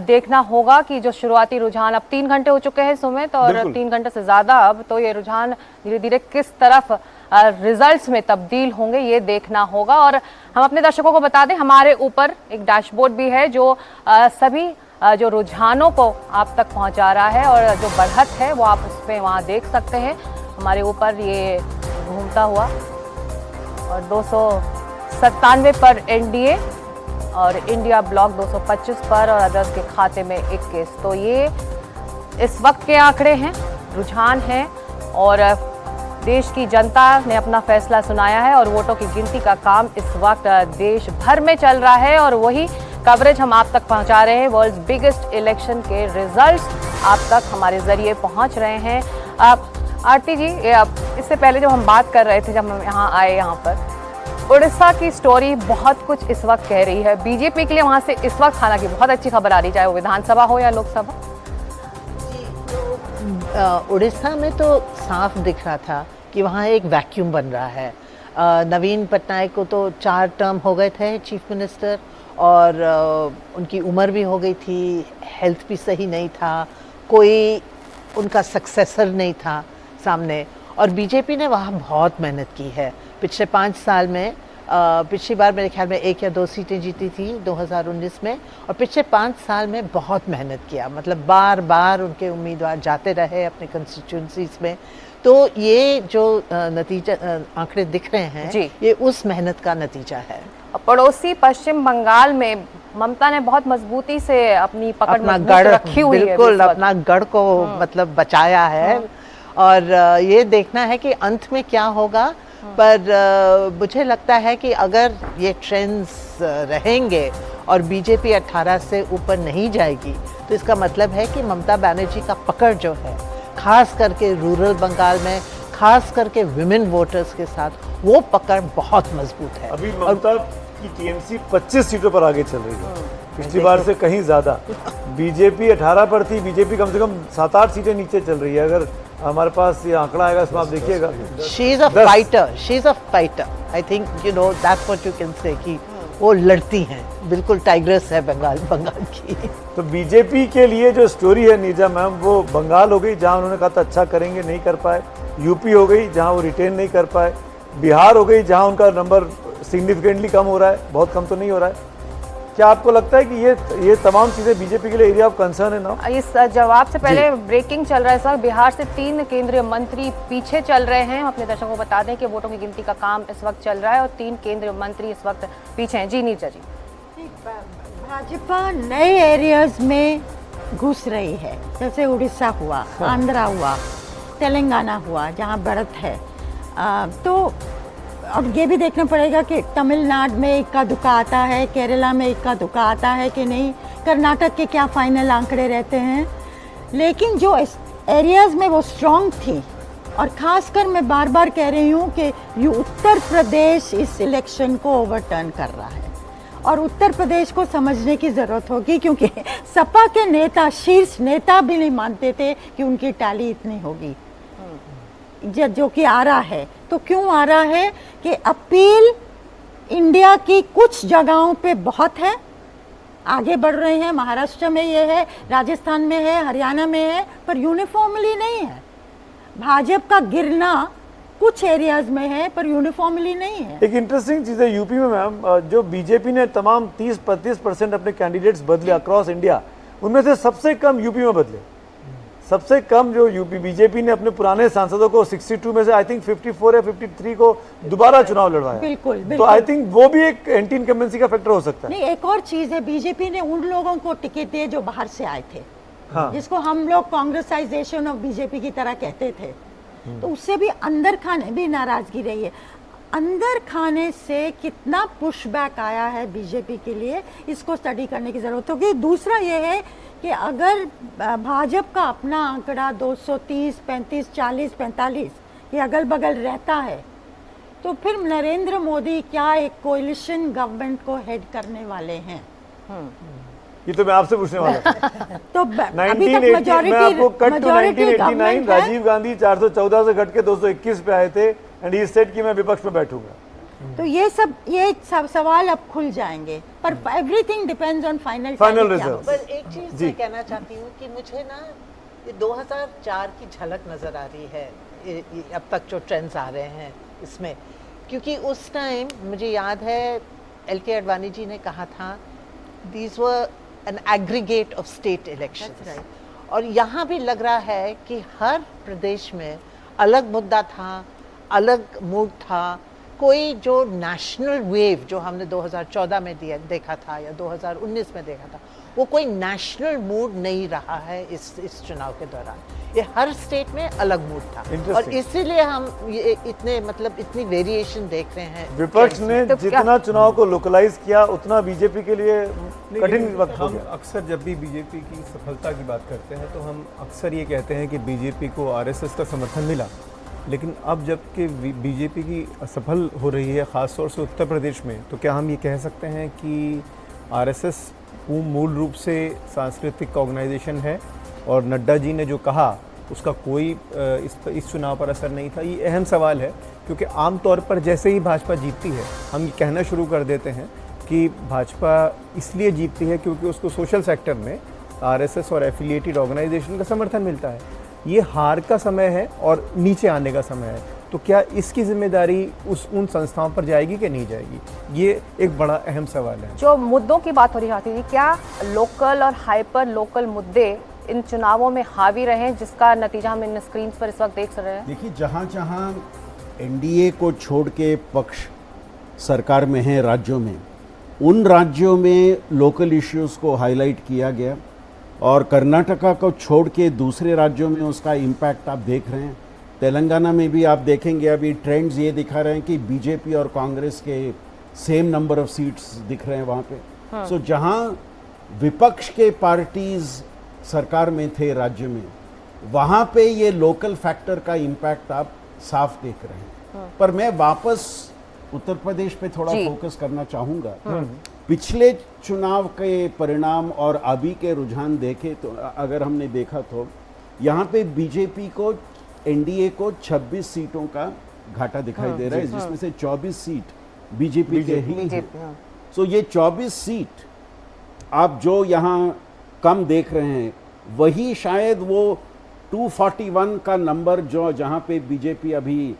देखना होगा कि जो शुरुआती रुझान, अब 3 घंटे हो चुके हैं सुमित, और 3 घंटे से ज्यादा, अब तो ये रुझान धीरे धीरे किस तरफ रिजल्ट्स में तब्दील होंगे ये देखना होगा। और हम अपने दर्शकों को बता दें, हमारे ऊपर एक डैशबोर्ड भी है जो सभी जो रुझानों को आप तक पहुंचा रहा है, और जो बढ़त है वो आप उस पर वहाँ देख सकते हैं। हमारे ऊपर ये घूमता हुआ, और 297 पर एनडीए और इंडिया ब्लॉक 225 पर, और अदर्स के खाते में 21। तो ये इस वक्त के आंकड़े हैं, रुझान हैं, और देश की जनता ने अपना फैसला सुनाया है और वोटों की गिनती का काम इस वक्त देश भर में चल रहा है, और वही कवरेज हम आप तक पहुंचा रहे हैं। वर्ल्ड्स बिगेस्ट इलेक्शन के रिजल्ट्स आप तक हमारे जरिए पहुंच रहे हैं। आरती जी, इससे पहले जब हम बात कर रहे थे, जब हम यहाँ आए, यहाँ पर उड़ीसा की स्टोरी बहुत कुछ इस वक्त कह रही है बीजेपी के लिए। वहाँ से इस वक्त हालांकि बहुत अच्छी खबर आ रही, चाहे वो विधानसभा हो या लोकसभा। उड़ीसा में तो साफ दिख रहा था कि वहाँ एक वैक्यूम बन रहा है। नवीन पटनायक को तो 4 टर्म हो गए थे चीफ मिनिस्टर, और उनकी उम्र भी हो गई थी, हेल्थ भी सही नहीं था, कोई उनका सक्सेसर नहीं था सामने। और बीजेपी ने वहाँ बहुत मेहनत की है पिछले 5 साल में। पिछली बार मेरे ख्याल में 1 या 2 सीटें जीती थी 2019 में, और पिछले 5 साल में बहुत मेहनत किया, मतलब बार बार उनके उम्मीदवार जाते रहे अपने कंस्टिट्यूंसीज में। तो ये जो नतीजा आंकड़े दिख रहे हैं, ये उस मेहनत का नतीजा है। पड़ोसी पश्चिम बंगाल में ममता ने बहुत मजबूती से अपनी पकड़ रखी हुई है, बिल्कुल अपना गढ़ को मतलब बचाया है। और ये देखना है कि अंत में क्या होगा। पर मुझे लगता है कि अगर ये ट्रेंड्स रहेंगे और बीजेपी 18 से ऊपर नहीं जाएगी, तो इसका मतलब है कि ममता बनर्जी का पकड़ जो है, खास करके रूरल बंगाल में, खास करके विमेन वोटर्स के साथ, वो पकड़ बहुत मजबूत है। अभी ममता की टीएमसी 25 सीटों पर आगे चल रही है, पिछली बार से कहीं ज्यादा। बीजेपी 18 पर थी, बीजेपी कम से कम 7-8 सीटें नीचे चल रही है। अगर हमारे पास ये आंकड़ा आएगा, इसमें आप देखिएगा। She is a fighter, she is a fighter. I think you know that's what you can say, कि वो लड़ती हैं, बिल्कुल टाइग्रेस है बंगाल की। तो बीजेपी के लिए जो स्टोरी है नीजा मैम, वो बंगाल हो गई जहां उन्होंने कहा था अच्छा करेंगे, नहीं कर पाए। यूपी हो गई जहां वो रिटेन नहीं कर पाए। बिहार हो गई जहां उनका नंबर सिग्निफिकेंटली कम हो रहा है, बहुत कम तो नहीं हो रहा है। क्या आपको लगता है कि ये तमाम चीजें बीजेपी के लिए एरिया ऑफ कंसर्न है ना? इस जवाब से पहले ब्रेकिंग चल रहा है सर, बिहार से 3 केंद्रीय मंत्री पीछे चल रहे हैं। हम अपने दर्शकों को बता दें कि वोटों की गिनती का काम इस वक्त चल रहा है और 3 केंद्रीय मंत्री इस वक्त पीछे हैं। जी नीरजा जी। भाजपा नए एरियाज में घुस रही है, जैसे उड़ीसा हुआ, आंध्रा हुआ, तेलंगाना हुआ, जहाँ बढ़त है। तो और ये भी देखना पड़ेगा कि तमिलनाडु में इक्का दुक्का आता है, केरला में इक्का दुक्का आता है कि नहीं, कर्नाटक के क्या फाइनल आंकड़े रहते हैं। लेकिन जो एरियाज में वो स्ट्रॉन्ग थी, और ख़ासकर मैं बार बार कह रही हूँ कि ये उत्तर प्रदेश इस इलेक्शन को ओवरटर्न कर रहा है, और उत्तर प्रदेश को समझने की ज़रूरत होगी, क्योंकि सपा के नेता, शीर्ष नेता भी नहीं मानते थे कि उनकी टैली इतनी होगी जो कि आ रहा है। तो क्यों आ रहा है कि अपील इंडिया की कुछ जगहों पे बहुत है, आगे बढ़ रहे हैं, महाराष्ट्र में ये है, राजस्थान में है, हरियाणा में है, पर यूनिफॉर्मली नहीं है। भाजपा का गिरना कुछ एरियाज में है पर यूनिफॉर्मली नहीं है। एक इंटरेस्टिंग चीज है यूपी में मैम, जो बीजेपी ने तमाम 30-35% अपने कैंडिडेट्स बदले अक्रॉस इंडिया, उनमें से सबसे कम यूपी में बदले। सबसे कम जो यूपी बीजेपी ने अपने पुराने सांसदों को 62 में से आई थिंक 54 या 53 को दोबारा चुनाव लड़वाया। बिल्कुल, बिल्कुल। तो आई थिंक वो भी एक एंटी इनकम्बेंसी का फैक्टर हो सकता है। नहीं, एक और चीज है, बीजेपी ने उन लोगों को टिकट दिए जो बाहर से आए थे, हाँ। जिसको हम लोग कांग्रेसाइजेशन ऑफ बीजेपी की तरह कहते थे। तो उससे भी अंदर खाने भी नाराजगी रही है। अंदर खाने से कितना पुशबैक आया है बीजेपी के लिए, इसको स्टडी करने की जरूरत होगी। दूसरा ये है कि अगर भाजपा का अपना आंकड़ा 230, 35, 40, 45 ये अगल बगल रहता है, तो फिर नरेंद्र मोदी क्या एक कोalition गवर्नमेंट को हेड करने वाले हैं? ये तो मैं आपसे पूछने वाला था। तो अभी तक मैं आपको कट टू 1989 राजीव गांधी 414 से घट के 221 पे आए थे एंड ही सेड कि मैं विपक्ष में बैठूंगा। तो ये सब सवाल अब खुल जाएंगे, पर everything depends on final result. पर एक चीज मैं कहना चाहती हूँ कि मुझे ना ये 2004 की झलक नजर आ रही है, ये अब तक जो ट्रेंड्स आ रहे हैं इसमें, क्योंकि उस टाइम मुझे याद है LK अडवाणी जी ने कहा था these were an aggregate of state elections, और यहाँ भी लग रहा है कि हर प्रदेश में अलग मुद्दा था, अलग मूड था। कोई जो नेशनल वेव जो हमने 2014 में देखा था या 2019 में देखा था, वो कोई नेशनल मूड नहीं रहा है इस चुनाव के दौरान। ये हर स्टेट में अलग मूड था, और इसीलिए हम ये इतनी वेरिएशन देख रहे हैं। विपक्ष ने जितना चुनाव को लोकलाइज किया उतना बीजेपी के लिए कठिन वक्त हो गया। अक्सर जब भी बीजेपी की सफलता की बात करते हैं तो हम अक्सर ये कहते हैं कि बीजेपी को RSS का समर्थन मिला, लेकिन अब जबकि बीजेपी की सफल हो रही है ख़ास तौर से उत्तर प्रदेश में, तो क्या हम ये कह सकते हैं कि RSS मूल रूप से सांस्कृतिक ऑर्गेनाइजेशन है और नड्डा जी ने जो कहा उसका कोई इस चुनाव पर असर नहीं था? ये अहम सवाल है, क्योंकि आम तौर पर जैसे ही भाजपा जीतती है हम ये कहना शुरू कर देते हैं कि भाजपा इसलिए जीतती है क्योंकि उसको सोशल सेक्टर में RSS और एफिलिएटेड ऑर्गेनाइजेशन का समर्थन मिलता है। ये हार का समय है और नीचे आने का समय है, तो क्या इसकी जिम्मेदारी उन संस्थाओं पर जाएगी कि नहीं जाएगी? ये एक बड़ा अहम सवाल है। जो मुद्दों की बात हो रही थी, क्या लोकल और हाइपर लोकल मुद्दे इन चुनावों में हावी रहे, जिसका नतीजा हम इन स्क्रीन पर इस वक्त देख रहे हैं? देखिए, जहाँ जहाँ NDA को छोड़ के पक्ष सरकार में है राज्यों में, उन राज्यों में लोकल इश्यूज को हाईलाइट किया गया, और कर्नाटका को छोड़ के दूसरे राज्यों में उसका इम्पैक्ट आप देख रहे हैं। तेलंगाना में भी आप देखेंगे अभी ट्रेंड्स ये दिखा रहे हैं कि बीजेपी और कांग्रेस के सेम नंबर ऑफ सीट्स दिख रहे हैं वहाँ पे। सो जहाँ विपक्ष के पार्टीज सरकार में थे राज्य में, वहाँ पे ये लोकल फैक्टर का इम्पैक्ट आप साफ देख रहे हैं। पर मैं वापस उत्तर प्रदेश पे थोड़ा फोकस करना चाहूँगा। पिछले चुनाव के परिणाम और अभी के रुझान देखे तो अगर हमने देखा तो यहाँ पे बीजेपी को NDA को 26 सीटों का घाटा दिखाई दे रहा है, जिसमें से 24 सीट बीजेपी के ही हैं। सो ये 24 सीट आप जो यहाँ कम देख रहे हैं, वही शायद वो 241 का नंबर जो जहाँ पे बीजेपी अभी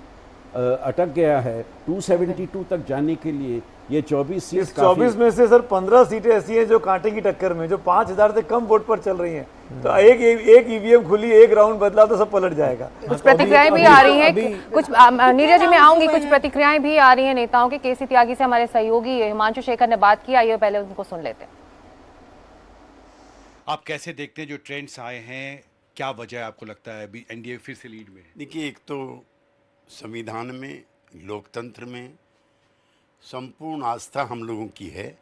अटक गया है, 272 तक जाने के लिए ये 24 सीट इस 24 में से सर 15 सीटें ऐसी हैं जो कांटे की टक्कर में, जो 5000 से कम वोट पर चल रही हैं। तो एक ईवीएम खुली, एक राउंड बदला तो सब पलट जाएगा। कुछ प्रतिक्रियाएं भी आ रही हैं, कुछ नीरज जी मैं आऊंगी, कुछ प्रतिक्रियाएं भी आ रही हैं नेताओं के। केसी त्यागी से हमारे सहयोगी हिमांशु शेखर ने बात की, आइए पहले उनको सुन लेते हैं। आप कैसे देखते हैं जो ट्रेंड्स आए हैं, क्या वजह है आपको लगता है अभी एनडीए फिर से लीड में? देखिए, एक तो संविधान में, लोकतंत्र में संपूर्ण आस्था हम लोगों की है,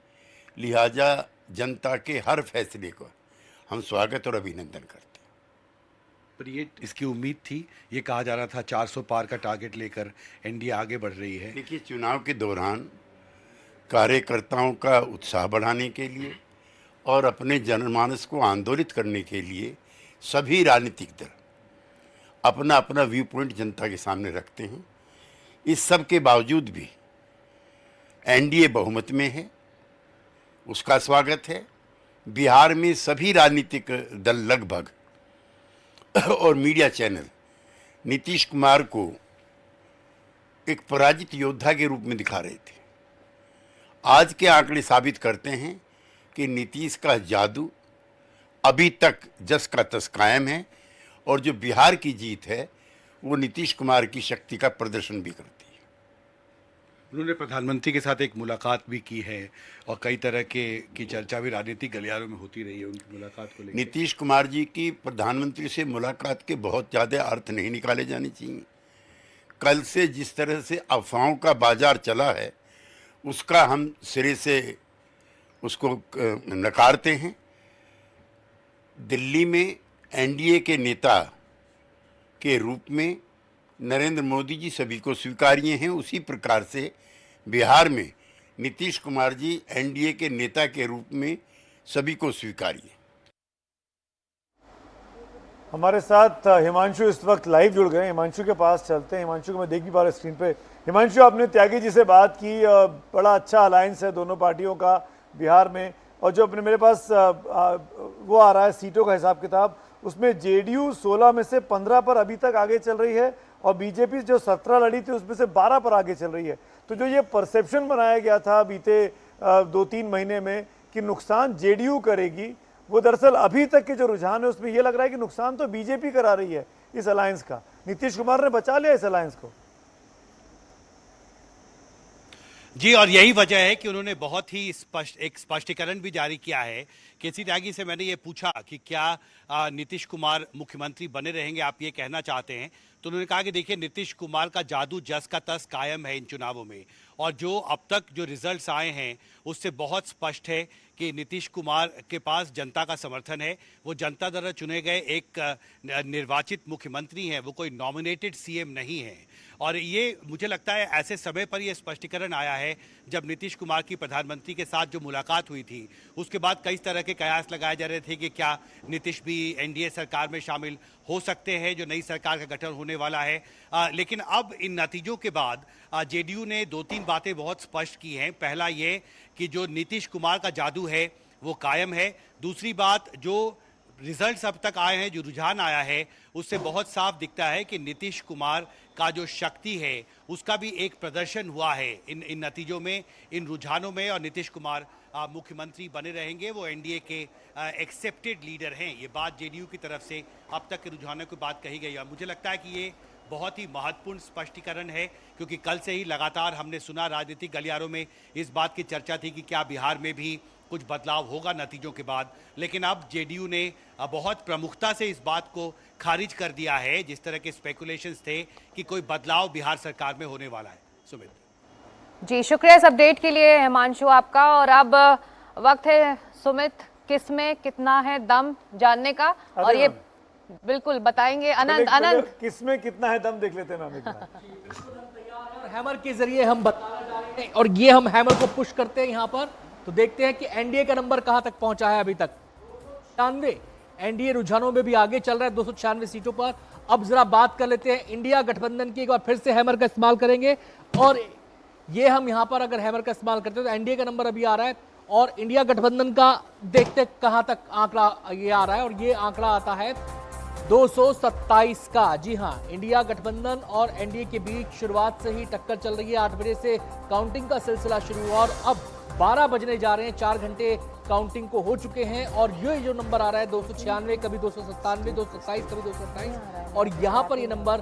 लिहाजा जनता के हर फैसले को हम स्वागत और अभिनंदन करते हैं। पर ये इसकी उम्मीद थी, ये कहा जा रहा था 400 पार का टारगेट लेकर एनडीए आगे बढ़ रही है। देखिए, चुनाव के दौरान कार्यकर्ताओं का उत्साह बढ़ाने के लिए और अपने जनमानस को आंदोलित करने के लिए सभी राजनीतिक दल अपना अपना व्यू पॉइंट जनता के सामने रखते हैं। इस सब के बावजूद भी एनडीए बहुमत में है, उसका स्वागत है। बिहार में सभी राजनीतिक दल लगभग और मीडिया चैनल नीतीश कुमार को एक पराजित योद्धा के रूप में दिखा रहे थे। आज के आंकड़े साबित करते हैं कि नीतीश का जादू अभी तक जस का तस कायम है और जो बिहार की जीत है वो नीतीश कुमार की शक्ति का प्रदर्शन भी करती है। उन्होंने प्रधानमंत्री के साथ एक मुलाकात भी की है और कई तरह की चर्चा भी राजनीतिक गलियारों में होती रही है उनकी मुलाकात को लेकर। नीतीश कुमार जी की प्रधानमंत्री से मुलाकात के बहुत ज़्यादा अर्थ नहीं निकाले जाने चाहिए। कल से जिस तरह से अफवाहों का बाजार चला है उसका हम सिरे से उसको नकारते हैं। दिल्ली में एनडीए के नेता के रूप में नरेंद्र मोदी जी सभी को स्वीकार्य हैं, उसी प्रकार से बिहार में नीतीश कुमार जी एनडीए के नेता के रूप में सभी को स्वीकार्य हैं। हमारे साथ हिमांशु इस वक्त लाइव जुड़ गए। हिमांशु के पास चलते हैं। हिमांशु को मैं देख भी पा रहा स्क्रीन पे। हिमांशु, आपने त्यागी जी से बात की, बड़ा अच्छा अलायंस है दोनों पार्टियों का बिहार में, और जो अपने मेरे पास वो आ रहा है सीटों का हिसाब किताब, उसमें जेडीयू 16 में से 15 पर अभी तक आगे चल रही है और बीजेपी जो 17 लड़ी थी उसमें से 12 पर आगे चल रही है। तो जो ये परसेप्शन बनाया गया था बीते 2-3 महीने में कि नुकसान जेडीयू करेगी, वो दरअसल अभी तक के जो रुझान है उसमें ये लग रहा है कि नुकसान तो बीजेपी करा रही है इस अलायंस का। नीतीश कुमार ने बचा लिया इस अलायंस को। जी, और यही वजह है कि उन्होंने बहुत ही एक स्पष्टीकरण भी जारी किया है। केसी त्यागी से मैंने ये पूछा कि क्या नीतीश कुमार मुख्यमंत्री बने रहेंगे, आप ये कहना चाहते हैं? तो उन्होंने कहा कि देखिए, नीतीश कुमार का जादू जस का तस कायम है इन चुनावों में, और जो अब तक जो रिजल्ट्स आए हैं उससे बहुत स्पष्ट है कि नीतीश कुमार के पास जनता का समर्थन है। वो जनता द्वारा चुने गए एक निर्वाचित मुख्यमंत्री हैं, वो कोई नॉमिनेटेड सीएम नहीं है। और ये मुझे लगता है ऐसे समय पर ये स्पष्टीकरण आया है जब नीतीश कुमार की प्रधानमंत्री के साथ जो मुलाकात हुई थी उसके बाद कई तरह के कयास लगाए जा रहे थे कि क्या नीतीश भी एनडीए सरकार में शामिल हो सकते हैं जो नई सरकार का गठन होने वाला है। लेकिन अब इन नतीजों के बाद जेडीयू ने 2-3 बातें बहुत स्पष्ट की हैं। पहला ये कि जो नीतीश कुमार का जादू है वो कायम है। दूसरी बात, जो रिजल्ट्स अब तक आए हैं, जो रुझान आया है, उससे बहुत साफ दिखता है कि नीतीश कुमार का जो शक्ति है उसका भी एक प्रदर्शन हुआ है इन नतीजों में, इन रुझानों में, और नीतीश कुमार मुख्यमंत्री बने रहेंगे। वो एनडीए के एक्सेप्टेड लीडर हैं। ये बात जेडीयू की तरफ से अब तक के रुझानों की बात कही गई है। मुझे लगता है कि ये बहुत ही महत्वपूर्ण स्पष्टीकरण है, क्योंकि कल से ही लगातार हमने सुना राजनीतिक गलियारों में इस बात की चर्चा थी कि क्या बिहार में भी कुछ बदलाव होगा नतीजों के बाद। लेकिन अब जेडीयू ने बहुत प्रमुखता से इस बात को खारिज कर दिया है, जिस तरह के स्पेकुलेशंस थे कि कोई बदलाव बिहार सरकार में होने वाला है। सुमित जी, शुक्रिया इस अपडेट के लिए हिमांशु आपका। और अब वक्त है सुमित, किसमें कितना है दम जानने का, और ये बिल्कुल बताएंगे अनंत किसमें कितना है दम देख लेते हैं ना। हैमर के जरिए हम बताना चाह रहे हैं और ये हम हैमर को पुश करते हैं यहाँ पर, तो देखते हैं कि एनडीए का नंबर कहां तक पहुंचा है अभी तक। 96 एनडीए रुझानों में भी आगे चल रहा है 296 सीटों पर। अब जरा बात कर लेते हैं इंडिया गठबंधन की। एक बार फिर से हैमर का इस्तेमाल करेंगे और ये हम यहां पर अगर हैमर का इस्तेमाल करते हैं तो एनडीए का नंबर अभी आ रहा है और इंडिया गठबंधन का देखते कहां तक आंकड़ा ये आ रहा है, और ये आंकड़ा आता है 227 का। जी हाँ, इंडिया गठबंधन और एनडीए के बीच शुरुआत से ही टक्कर चल रही है। 8 बजे से काउंटिंग का सिलसिला शुरू हुआ और अब 12 बजने जा रहे हैं। 4 घंटे काउंटिंग को हो चुके हैं और ये जो नंबर आ रहा है 296, कभी 297, 227, कभी 228 और यहाँ पर ये नंबर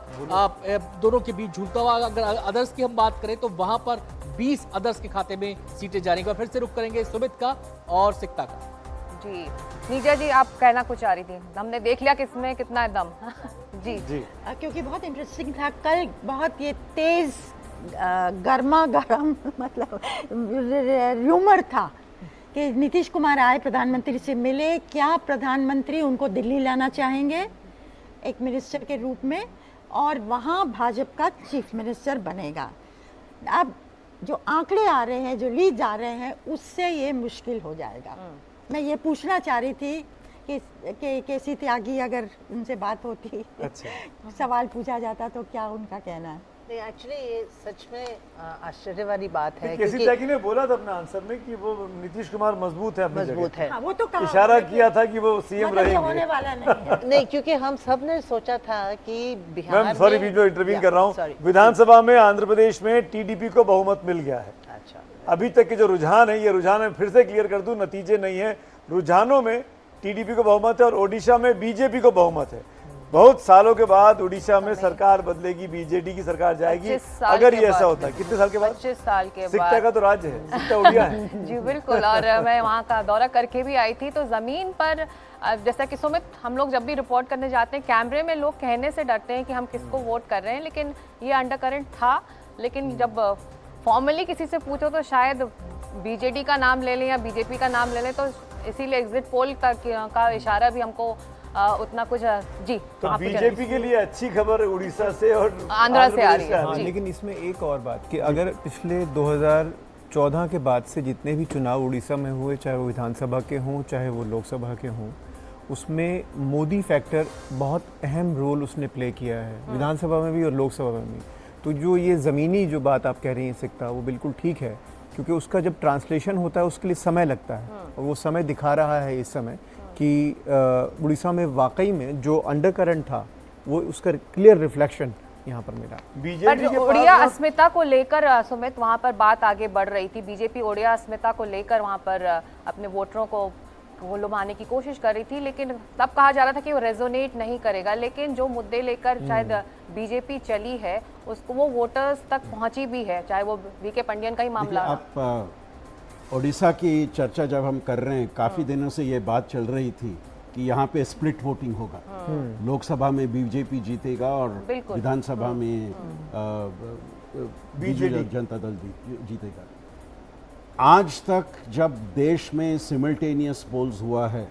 दोनों के बीच झूलता हुआ। अगर अदर्स की हम बात करें तो वहां पर 20 अदर्स के खाते में सीटें जाने का। फिर से रुक करेंगे सुमित का और सिकता का। जी नीजा जी, आप कहना कुछ चाह रही थी, हमने देख लिया किसमें कितना है दम। जी क्योंकि बहुत इंटरेस्टिंग था कल, बहुत ये तेज गर्मा गर्म मतलब र्यूमर था कि नीतीश कुमार आए, प्रधानमंत्री से मिले, क्या प्रधानमंत्री उनको दिल्ली लाना चाहेंगे एक मिनिस्टर के रूप में और वहाँ भाजपा का चीफ मिनिस्टर बनेगा। अब जो आंकड़े आ रहे हैं, जो लीड आ रहे हैं, उससे ये मुश्किल हो जाएगा। मैं ये पूछना चाह रही थी कि केसी त्यागी अगर उनसे बात होती, अच्छा। सवाल पूछा जाता तो क्या उनका कहना है? नहीं, एक्चुअली ये सच में आश्चर्य वाली बात है। केसी त्यागी ने बोला था अपने आंसर में कि वो नीतीश कुमार मजबूत है, मजबूत है। हाँ, वो तो इशारा किया था कि वो सीएम मतलब रहेंगे। होने वाला नहीं। नहीं, क्योंकि हम सब ने सोचा था कि बिहार में, सॉरी बीच में इंटरवीन कर रहा हूँ, विधानसभा में आंध्र प्रदेश में टीडीपी को बहुमत मिल गया है। अच्छा, अभी तक के जो रुझान है, ये रुझान मैं फिर से क्लियर कर दूं, नतीजे नहीं है, रुझानों में टीडीपी को बहुमत है और ओडिशा में बीजेपी को बहुमत है। बहुत सालों के बाद उड़ीसा में सरकार बदलेगी, बीजेडी की सरकार जाएगी अगर ये ऐसा होता है। कितने साल के बाद? 25 साल के बाद। सिक्ता का तो राज्य है, सिक्ता उड़िया है। जी बिल्कुल, और मैं वहाँ का दौरा करके भी आई थी, तो जमीन पर जैसा कि सुमित, हम लोग जब भी रिपोर्ट करने जाते हैं कैमरे में लोग कहने से डरते हैं कि हम किसको वोट कर रहे हैं, लेकिन ये अंडर करंट था। लेकिन जब फॉर्मली किसी से पूछो तो शायद बीजेडी का नाम ले लें या बीजेपी का नाम ले लें, तो इसीलिए एग्जिट पोल का इशारा भी हमको उतना कुछ। जी तो बीजेपी के लिए अच्छी खबर उड़ीसा से और आंध्रा से आ रही है। हाँ, लेकिन इसमें एक और बात कि अगर पिछले 2014 के बाद से जितने भी चुनाव उड़ीसा में हुए, चाहे वो विधानसभा के हों चाहे वो लोकसभा के हों, उसमें मोदी फैक्टर बहुत अहम रोल उसने प्ले किया है, विधानसभा में भी और लोकसभा में भी। तो जो ये ज़मीनी जो बात आप कह रही हैं सिकता, वो बिल्कुल ठीक है, क्योंकि उसका जब ट्रांसलेशन होता है उसके लिए समय लगता है और वो समय दिखा रहा है इस समय कि उड़ीसा में वाकई में जो अंडर करंट था वो उसका क्लियर रिफ्लेक्शन यहाँ पर मिला। बीजेपी ओडिया अस्मिता को लेकर सुमित वहाँ पर बात आगे बढ़ रही थी। बीजेपी ओडिया अस्मिता को लेकर वहाँ पर अपने वोटरों को लुभाने की कोशिश कर रही थी, लेकिन तब कहा जा रहा था कि वो रेजोनेट नहीं करेगा। लेकिन जो मुद्दे लेकर शायद बीजेपी चली है उसको वो वोटर्स तक पहुंची भी है, चाहे वो वीके पंडियन का ही मामला। आप ओडिशा की चर्चा जब हम कर रहे हैं, काफ़ी दिनों से ये बात चल रही थी कि यहाँ पे स्प्लिट वोटिंग होगा, लोकसभा में बीजेपी जीतेगा और विधानसभा में बीजेपी जनता दल जीतेगा। आज तक जब देश में सिमल्टेनियस पोल्स हुआ है,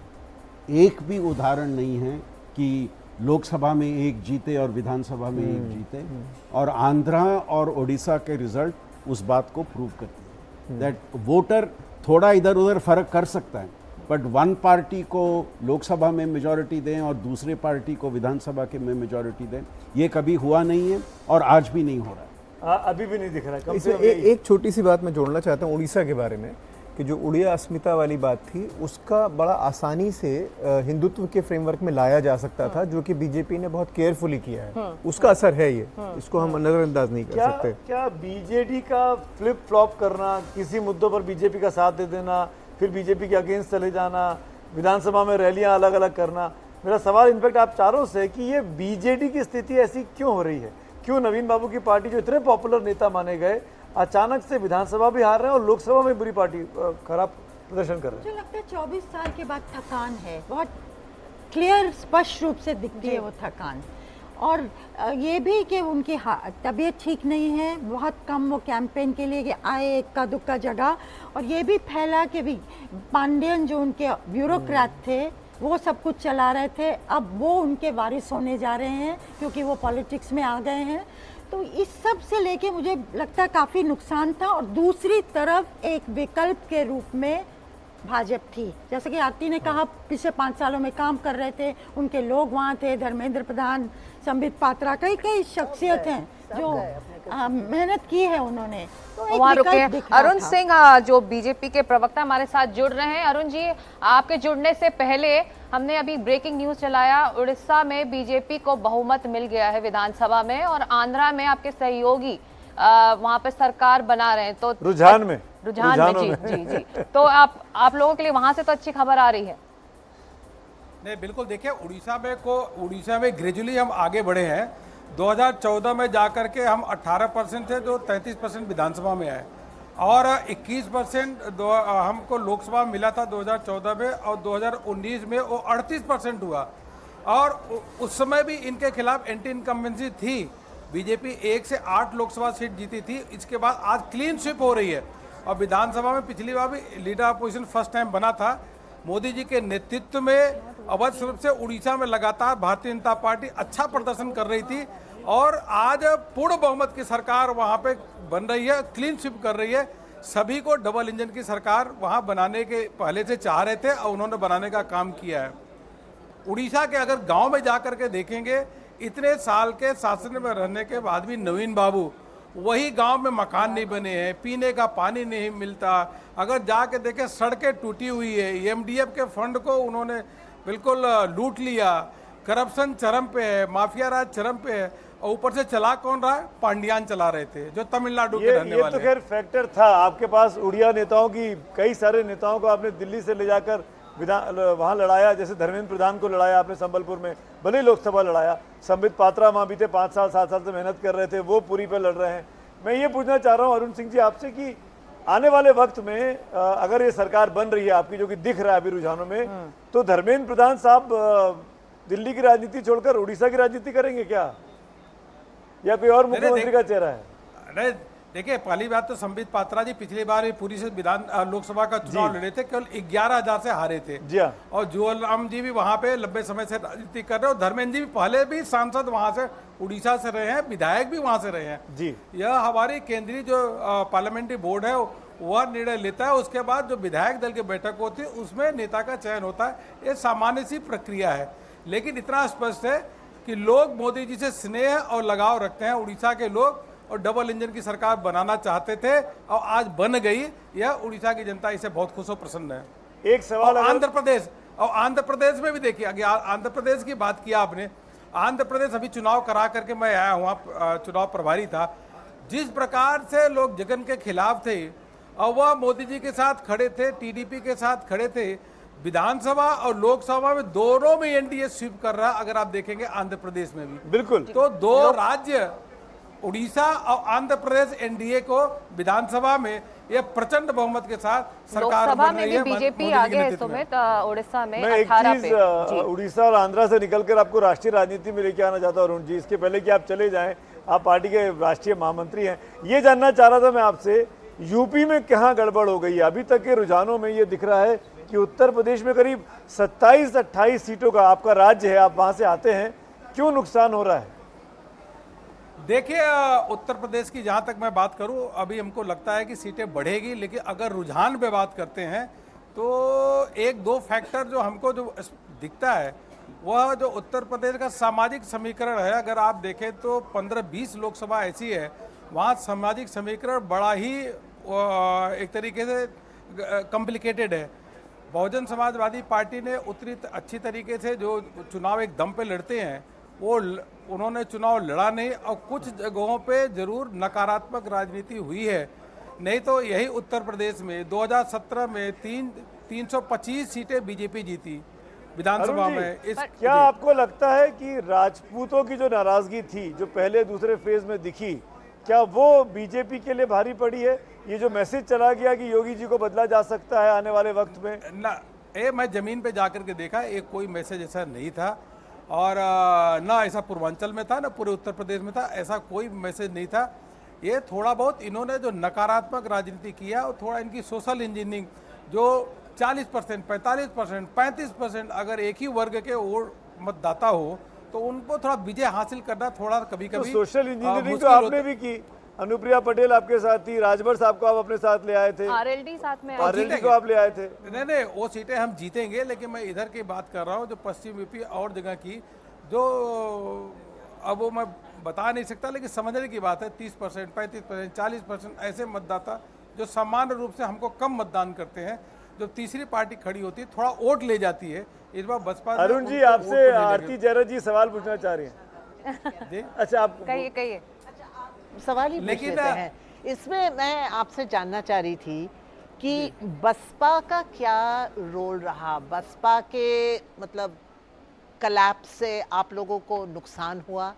एक भी उदाहरण नहीं है कि लोकसभा में एक जीते और विधानसभा में एक जीते, और आंध्रा और ओडिशा के रिजल्ट उस बात को प्रूव करते हैं दैट वोटर थोड़ा इधर उधर फर्क कर सकता है, बट वन पार्टी को लोकसभा में मेजॉरिटी दें और दूसरे पार्टी को विधानसभा के में मेजॉरिटी दें, ये कभी हुआ नहीं है और आज भी नहीं हो रहा है। अभी भी नहीं दिख रहा। एक छोटी सी बात मैं जोड़ना चाहता हूँ उड़ीसा के बारे में, कि जो उड़िया अस्मिता वाली बात थी उसका बड़ा आसानी से हिंदुत्व के फ्रेमवर्क में लाया जा सकता था, जो कि बीजेपी ने बहुत केयरफुली किया है। उसका असर है ये, इसको हम नजरअंदाज नहीं कर सकते। क्या बीजेडी का फ्लिप फ्लॉप करना, किसी मुद्दों पर बीजेपी का साथ दे देना, फिर बीजेपी के अगेंस्ट चले जाना, विधानसभा में रैलियां अलग अलग करना, मेरा सवाल इनफैक्ट आप चारों से कि ये बीजेडी की स्थिति ऐसी क्यों हो रही है? क्यों नवीन बाबू की पार्टी जो इतने पॉपुलर नेता माने गए अचानक से विधानसभा भी हार रहे हैं और लोकसभा में बुरी पार्टी खराब प्रदर्शन कर रहे हैं? मुझे लगता है 24 साल के बाद थकान है, बहुत क्लियर स्पष्ट रूप से दिखती है वो थकान, और ये भी कि उनकी तबीयत ठीक नहीं है, बहुत कम वो कैंपेन के लिए आए इक्का दुक्का जगह, और ये भी फैला कि भी पांडियन जो उनके ब्यूरोक्रेट थे वो सब कुछ चला रहे थे, अब वो उनके वारिस होने जा रहे हैं क्योंकि वो पॉलिटिक्स में आ गए हैं। तो इस सब से लेके मुझे लगता है काफ़ी नुकसान था। और दूसरी तरफ एक विकल्प के रूप में भाजपा थी, जैसे कि आरती ने कहा, पिछले 5 सालों में काम कर रहे थे, उनके लोग वहाँ थे, धर्मेंद्र प्रधान, संबित पात्रा, कई शख्सियत हैं जो मेहनत की है उन्होंने, तो एक वहाँ विकल्प रुके दिख रहा अरुण था। सिंह जो बीजेपी के प्रवक्ता हमारे साथ जुड़ रहे हैं। अरुण जी, आपके जुड़ने से पहले हमने अभी ब्रेकिंग न्यूज चलाया, उड़ीसा में बीजेपी को बहुमत मिल गया है विधानसभा में, और आंध्रा में आपके सहयोगी वहाँ पे सरकार बना रहे हैं। तो रुझान में जी तो आप लोगों के लिए वहां से तो अच्छी खबर आ रही है। नहीं, बिल्कुल। देखिए, उड़ीसा में ग्रेजुअली हम आगे बढ़े हैं। 2014 में जाकर के हम 18% थे, जो 33% विधानसभा में आए, और 21% हमको लोकसभा मिला था 2014 में, और 2019 में वो 38% हुआ। और उस समय भी इनके खिलाफ एंटी इनकम्बेंसी थी। बीजेपी 1 से 8 लोकसभा सीट जीती थी। इसके बाद आज क्लीन स्वीप हो रही है, और विधानसभा में पिछली बार भी लीडर अपोजिशन फर्स्ट टाइम बना था। मोदी जी के नेतृत्व में अवध रूप से उड़ीसा में लगातार भारतीय जनता पार्टी अच्छा प्रदर्शन कर रही थी, और आज पूर्ण बहुमत की सरकार वहां पे बन रही है, क्लीन स्वीप कर रही है। सभी को डबल इंजन की सरकार वहां बनाने के पहले से चाह रहे थे, और उन्होंने बनाने का काम किया है। उड़ीसा के अगर गांव में जाकर के देखेंगे, इतने साल के शासन में रहने के बाद भी नवीन बाबू वही गांव में मकान नहीं बने हैं, पीने का पानी नहीं मिलता। अगर जाके देखें, सड़कें टूटी हुई है। एमडीएफ के फंड को उन्होंने बिल्कुल लूट लिया। करप्शन चरम पे है, माफिया राज चरम पे है, और ऊपर से चला कौन रहा है? पांडियान चला रहे थे, जो तमिलनाडु के रहने वाले। ये तो खैर फैक्टर था। आपके पास उड़िया नेताओं की, कई सारे नेताओं को आपने दिल्ली से ले जाकर वहाँ लड़ाया। जैसे धर्मेंद्र प्रधान को लड़ाया आपने संबलपुर में, भले ही लोकसभा लड़ाया। संबित पात्रा वहाँ बीते 5 साल 7 साल से मेहनत कर रहे थे, वो पूरी पे लड़ रहे हैं। मैं ये पूछना चाह रहा हूँ अरुण सिंह जी आपसे कि आने वाले वक्त में अगर ये सरकार बन रही है आपकी, जो कि दिख रहा है अभी रुझानों में, तो धर्मेंद्र प्रधान साहब दिल्ली की राजनीति छोड़कर उड़ीसा की राजनीति करेंगे क्या, या कोई और मुख्यमंत्री का चेहरा है? नहीं, देखिए, पहली बात तो संबित पात्रा जी पिछली बार भी पूरी से लोकसभा का चुनाव लड़े थे, केवल 11,000 से हारे थे। जी हाँ। और जुअल राम जी भी वहां पे लंबे समय से राजनीति कर रहे हैं, और धर्मेंद्र जी भी पहले भी सांसद वहां से उड़ीसा से रहे हैं, विधायक भी वहां से रहे हैं। जी, यह हमारी केंद्रीय जो पार्लियामेंट्री बोर्ड है वह निर्णय लेता है। उसके बाद जो विधायक दल की बैठक होती है उसमें नेता का चयन होता है। ये सामान्य सी प्रक्रिया है, लेकिन इतना स्पष्ट है कि लोग मोदी जी से स्नेह और लगाव रखते हैं, उड़ीसा के लोग, और डबल इंजन की सरकार बनाना चाहते थे, और आज बन गई। यह उड़ीसा की जनता इसे बहुत खुश और प्रसन्न है। एक सवाल, आंध्र प्रदेश में भी देखिए, अगर आंध्र प्रदेश की बात किया आपने, आंध्र प्रदेश अभी चुनाव करा करके मैं आया वहाँ, चुनाव प्रभारी था। जिस प्रकार से लोग जगन के खिलाफ थे, और वह मोदी जी के साथ खड़े थे, टीडीपी के साथ खड़े थे, विधानसभा और लोकसभा में दोनों में एनडीए स्वीप कर रहा। अगर आप देखेंगे आंध्र प्रदेश में भी बिल्कुल, तो 2 राज्य उड़ीसा और आंध्र प्रदेश एनडीए को विधानसभा में ये प्रचंड बहुमत के साथ सरकार बन रही है। बीजेपी आगे है सुमित, उड़ीसा में मैं एक चीज उड़ीसा और आंध्रा से निकलकर आपको राष्ट्रीय राजनीति में लेके आना चाहता हूँ अरुण जी। इसके पहले कि आप चले जाएं, आप पार्टी के राष्ट्रीय महामंत्री हैं, ये जानना चाह रहा था मैं आपसे, यूपी में कहाँ गड़बड़ हो गई है? अभी तक के रुझानों में ये दिख रहा है कि उत्तर प्रदेश में करीब 27-28 सीटों का आपका राज्य है, आप वहां से आते हैं, क्यों नुकसान हो रहा है? देखिए, उत्तर प्रदेश की जहाँ तक मैं बात करूँ, अभी हमको लगता है कि सीटें बढ़ेगी, लेकिन अगर रुझान पे बात करते हैं तो 1-2 फैक्टर जो हमको जो दिखता है, वह जो उत्तर प्रदेश का सामाजिक समीकरण है। अगर आप देखें तो 15-20 लोकसभा ऐसी है, वहाँ सामाजिक समीकरण बड़ा ही एक तरीके से कॉम्प्लिकेटेड है। बहुजन समाजवादी पार्टी ने उतनी अच्छी तरीके से जो चुनाव एक दम पे लड़ते हैं, वो उन्होंने चुनाव लड़ा नहीं, और कुछ जगहों पे जरूर नकारात्मक राजनीति हुई है। नहीं तो यही उत्तर प्रदेश में 2017 में 325 सीटें बीजेपी जीती विधानसभा में। क्या आपको लगता है कि राजपूतों की जो नाराजगी थी, जो पहले दूसरे फेज में दिखी, क्या वो बीजेपी के लिए भारी पड़ी है? ये जो मैसेज चला गया कि योगी जी को बदला जा सकता है आने वाले वक्त में, मैं जमीन पे जाकर के देखा, एक कोई मैसेज ऐसा नहीं था, और ना ऐसा पूर्वांचल में था, ना पूरे उत्तर प्रदेश में था, ऐसा कोई मैसेज नहीं था। ये थोड़ा बहुत इन्होंने जो नकारात्मक राजनीति किया, और थोड़ा इनकी सोशल इंजीनियरिंग, जो 40%, 45%, 35% अगर एक ही वर्ग के वोट मतदाता हो, तो उनको थोड़ा विजय हासिल करना थोड़ा कभी-कभी तो सोशल इंजीनियरिंग तो आपने भी की। अनुप्रिया पटेल आपके साथ थी, राजभर साहब को आप अपने साथ ले आए थे, आरएलडी साथ में, आरएलडी को आप ले आए थे। नहीं, वो सीटें हम जीतेंगे, लेकिन मैं इधर की बात कर रहा हूँ, जो पश्चिम यूपी और जगह की, जो अब वो मैं बता नहीं सकता, लेकिन समझने की बात है 30%, 35%, 40% ऐसे मतदाता जो सामान्य रूप से हमको कम मतदान करते हैं, जो तीसरी पार्टी खड़ी होती है थोड़ा वोट ले जाती है। इस बार बसपा अरुण जी आपसे आरती जैरत जी सवाल पूछना चाह रही हैं। अच्छा आप कहिए सवाल ही पूछ लेते हैं। इसमें मैं आपसे जानना चाह रही थी कि बसपा का क्या रोल रहा, बसपा के मतलब कलैप्स से आप लोगों को नुकसान हुआ?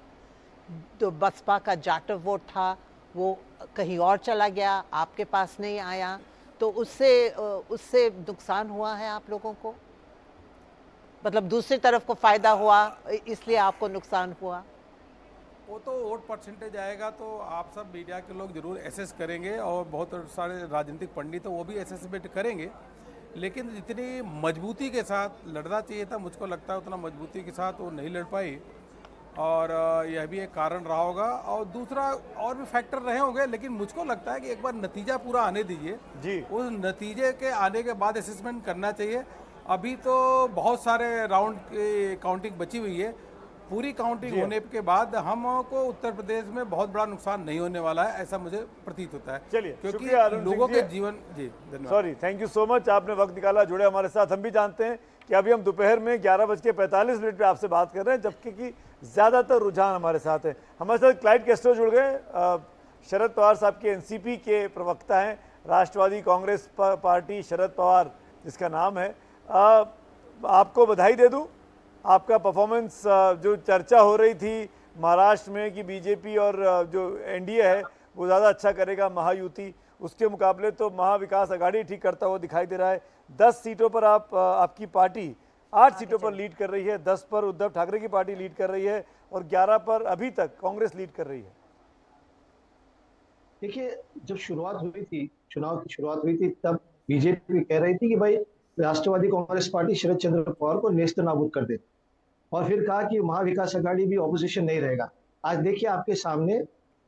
तो बसपा का जाटव वोट था वो कहीं और चला गया, आपके पास नहीं आया, तो उससे नुकसान हुआ है आप लोगों को? मतलब दूसरी तरफ को फायदा हुआ इसलिए आपको नुकसान हुआ? वो तो वोट परसेंटेज आएगा तो आप सब मीडिया के लोग जरूर एसेस करेंगे और बहुत सारे राजनीतिक पंडित तो वो भी एसेसमेंट करेंगे, लेकिन जितनी मजबूती के साथ लड़ना चाहिए था मुझको लगता है उतना मजबूती के साथ वो नहीं लड़ पाई, और यह भी एक कारण रहा होगा। और दूसरा और भी फैक्टर रहे होंगे, लेकिन मुझको लगता है कि एक बार नतीजा पूरा आने दीजिए जी, उस नतीजे के आने के बाद असेसमेंट करना चाहिए। अभी तो बहुत सारे राउंड की काउंटिंग बची हुई है, पूरी काउंटिंग होने के बाद हमको उत्तर प्रदेश में बहुत बड़ा नुकसान नहीं होने वाला है, ऐसा मुझे प्रतीत होता है। चलिए क्योंकि लोगों के जीवन जी धन्यवाद। Sorry, thank you so much, आपने वक्त निकाला, जुड़े हमारे साथ। हम भी जानते हैं कि अभी हम दोपहर में 11:45 पे आपसे बात कर रहे हैं, जबकि कि ज़्यादातर रुझान हमारे साथ है। हमारे साथ क्लाइड कैस्ट्रो जुड़ गए, शरद पवार साहब के एनसीपी के प्रवक्ता हैं, राष्ट्रवादी कांग्रेस पार्टी शरद पवार जिसका नाम है। आपको बधाई दे दूं, आपका परफॉर्मेंस जो चर्चा हो रही थी महाराष्ट्र में कि बीजेपी और जो एनडीए है वो ज़्यादा अच्छा करेगा महायुति, उसके मुकाबले तो महाविकास आघाड़ी ठीक करता हुआ दिखाई दे रहा है। 10 सीटों पर आपकी पार्टी 8 सीटों पर लीड कर रही है, 10 पर उद्धव ठाकरे की पार्टी लीड कर रही है और 11 पर अभी तक कांग्रेस लीड कर रही है। देखिए, जब शुरुआत हुई थी, चुनाव की शुरुआत हुई थी, तब बीजेपी कह रही थी कि भाई राष्ट्रवादी कांग्रेस पार्टी शरद चंद्र पवार को नेस्त नाबूद कर दे, और फिर कहा कि महाविकास आघाड़ी भी ऑपोजिशन नहीं रहेगा। आज देखिए आपके सामने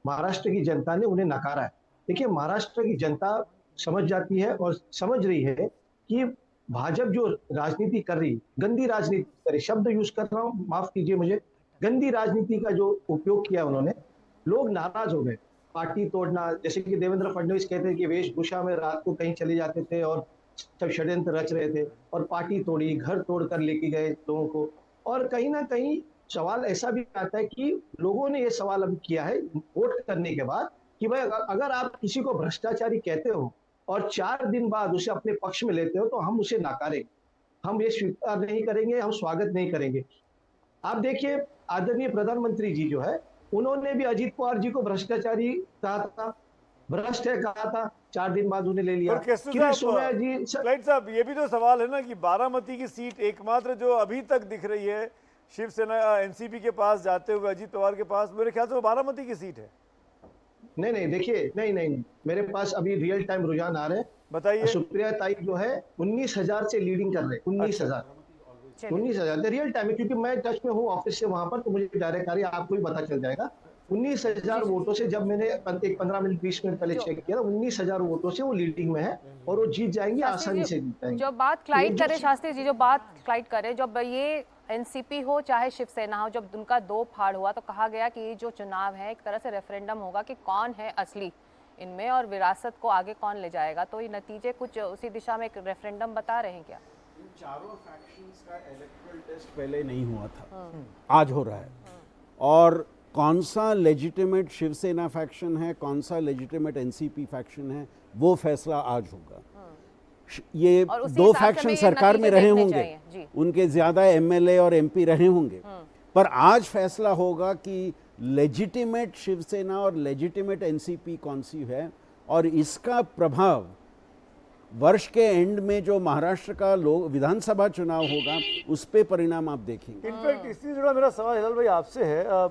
महाराष्ट्र की जनता ने उन्हें नकारा है। देखिए, महाराष्ट्र की जनता समझ जाती है और समझ रही है कि भाजपा जो राजनीति कर रही, गंदी राजनीति कर रही, शब्द यूज कर रहा हूं, माफ कीजिए मुझे, गंदी राजनीति का जो उपयोग किया उन्होंने, लोग नाराज हो गए। पार्टी तोड़ना, जैसे कि देवेंद्र फडणवीस कहते हैं कि वेशभूषा में रात को कहीं चले जाते थे और सब षड्यंत्र रच रहे थे और पार्टी तोड़ी, घर तोड़ कर लेके गए लोगों को। और कहीं ना कहीं सवाल ऐसा भी आता है कि लोगों ने ये सवाल अब किया है वोट करने के बाद कि भाई अगर आप किसी को भ्रष्टाचारी कहते हो और 4 दिन बाद उसे अपने पक्ष में लेते हो तो हम उसे नकारेंगे, हम ये स्वीकार नहीं करेंगे, हम स्वागत नहीं करेंगे। आप देखिए, आदरणीय प्रधानमंत्री जी जो है उन्होंने भी अजीत पवार जी को भ्रष्टाचारी कहा था, भ्रष्ट है कहा था, 4 दिन बाद उन्हें ले लिया। क्लाइड साहब, ये भी तो सवाल है ना कि बारामती की सीट एकमात्र जो अभी तक दिख रही है शिवसेना एनसीपी के पास जाते हुए अजीत पवार के पास, मेरे ख्याल से वो बारामती की सीट है। नहीं देखिए, नहीं, मेरे पास अभी रियल टाइम रुझान आ रहे हैं, बताइए। सुप्रिया ताई जो है 19,000 से लीडिंग कर रहे हैं, 19,000 रियल टाइम है, क्योंकि मैं टच में हूँ ऑफिस से वहां पर, तो मुझे डायरेक्ट आ रही है, आपको भी पता चल जाएगा। 19,000 वोटों से, जब मैंने 15 मिनट 20 मिनट पहले चेक किया, 19,000 वोटों से वो लीडिंग में है और वो जीत जाएंगे, आसानी से जीत जाएंगे। जो बात क्लाइड करे शास्त्री जी, जो बात क्लाइड करे, जब ये एनसीपी हो चाहे शिवसेना हो, जब उनका 2 फाड़ हुआ तो कहा गया कि ये जो चुनाव है एक तरह से रेफरेंडम होगा कि कौन है असली इनमें और विरासत को आगे कौन ले जाएगा, तो ये नतीजे कुछ उसी दिशा में एक रेफरेंडम बता रहे हैं क्या? चारों फैक्शंस का इलेक्टोरल टेस्ट पहले नहीं हुआ था, आज हो रहा है, और कौन सा लेजिटिमेट शिवसेना फैक्शन है, कौन सा लेजिटिमेट एनसीपी फैक्शन है, वो फैसला आज होगा। ये 2 फैक्शन सरकार में रहे होंगे, उनके ज्यादा एमएलए और एमपी रहे होंगे, पर आज फैसला होगा कि लेजिटिमेट शिवसेना और लेजिटिमेट एनसीपी कौन सी है, और इसका प्रभाव वर्ष के एंड में जो महाराष्ट्र का विधानसभा चुनाव होगा उस पे परिणाम आप देखेंगे। इनफैक्ट इससे जुड़ा मेरा सवाल हिलाल भाई आपसे है,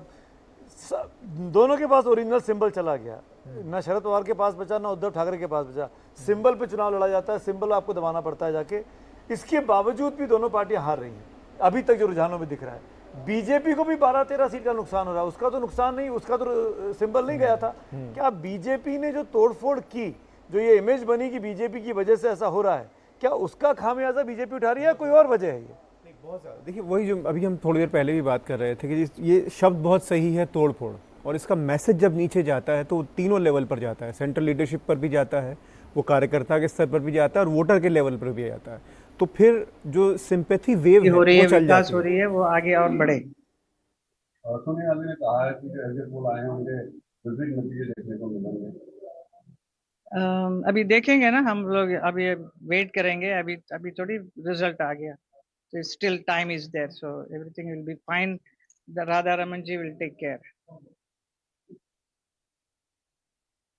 दोनों के पास ओरिजिनल सिंबल चला गया, ना शरद पवार के पास बचा ना उद्धव ठाकरे के पास बचा, सिंबल पे चुनाव लड़ा जाता है, सिंबल आपको दबाना पड़ता है जाके, इसके बावजूद भी दोनों पार्टियां हार रही हैं अभी तक जो रुझानों में दिख रहा है। बीजेपी को भी 12-13 सीट का नुकसान हो रहा है, उसका तो नुकसान नहीं, उसका तो सिंबल नहीं गया था। क्या बीजेपी ने जो तोड़फोड़ की, जो ये इमेज बनी कि बीजेपी की वजह से ऐसा हो रहा है, क्या उसका खामियाजा बीजेपी उठा रही है, कोई और वजह है ये? बहुत ज़्यादा। देखिए, वही जो अभी हम थोड़ी देर पहले भी बात कर रहे थे कि ये शब्द बहुत सही है, तोड़ फोड़। और इसका मैसेज जब नीचे जाता है तो वो तीनों लेवल पर जाता है, सेंट्रल लीडरशिप पर भी जाता है, वो कार्यकर्ता के स्तर पर भी जाता है और वोटर के लेवल पर भी जाता है। तो फिर जो सिंपैथी वेव हो रही है, वो चल विकास जाती हो है। रही है, वो आगे और बढ़े। सोनिया गांधी ने कहा है कि जो एग्जिट पोल आए हैं उनके विपरीत नतीजे देखने को मिलेंगे। अभी देखेंगे ना हम लोग, अभी वेट करेंगे, अभी अभी थोड़ी रिजल्ट आ गया, तो still time is there, so everything will be fine. Radha Raman ji will take care.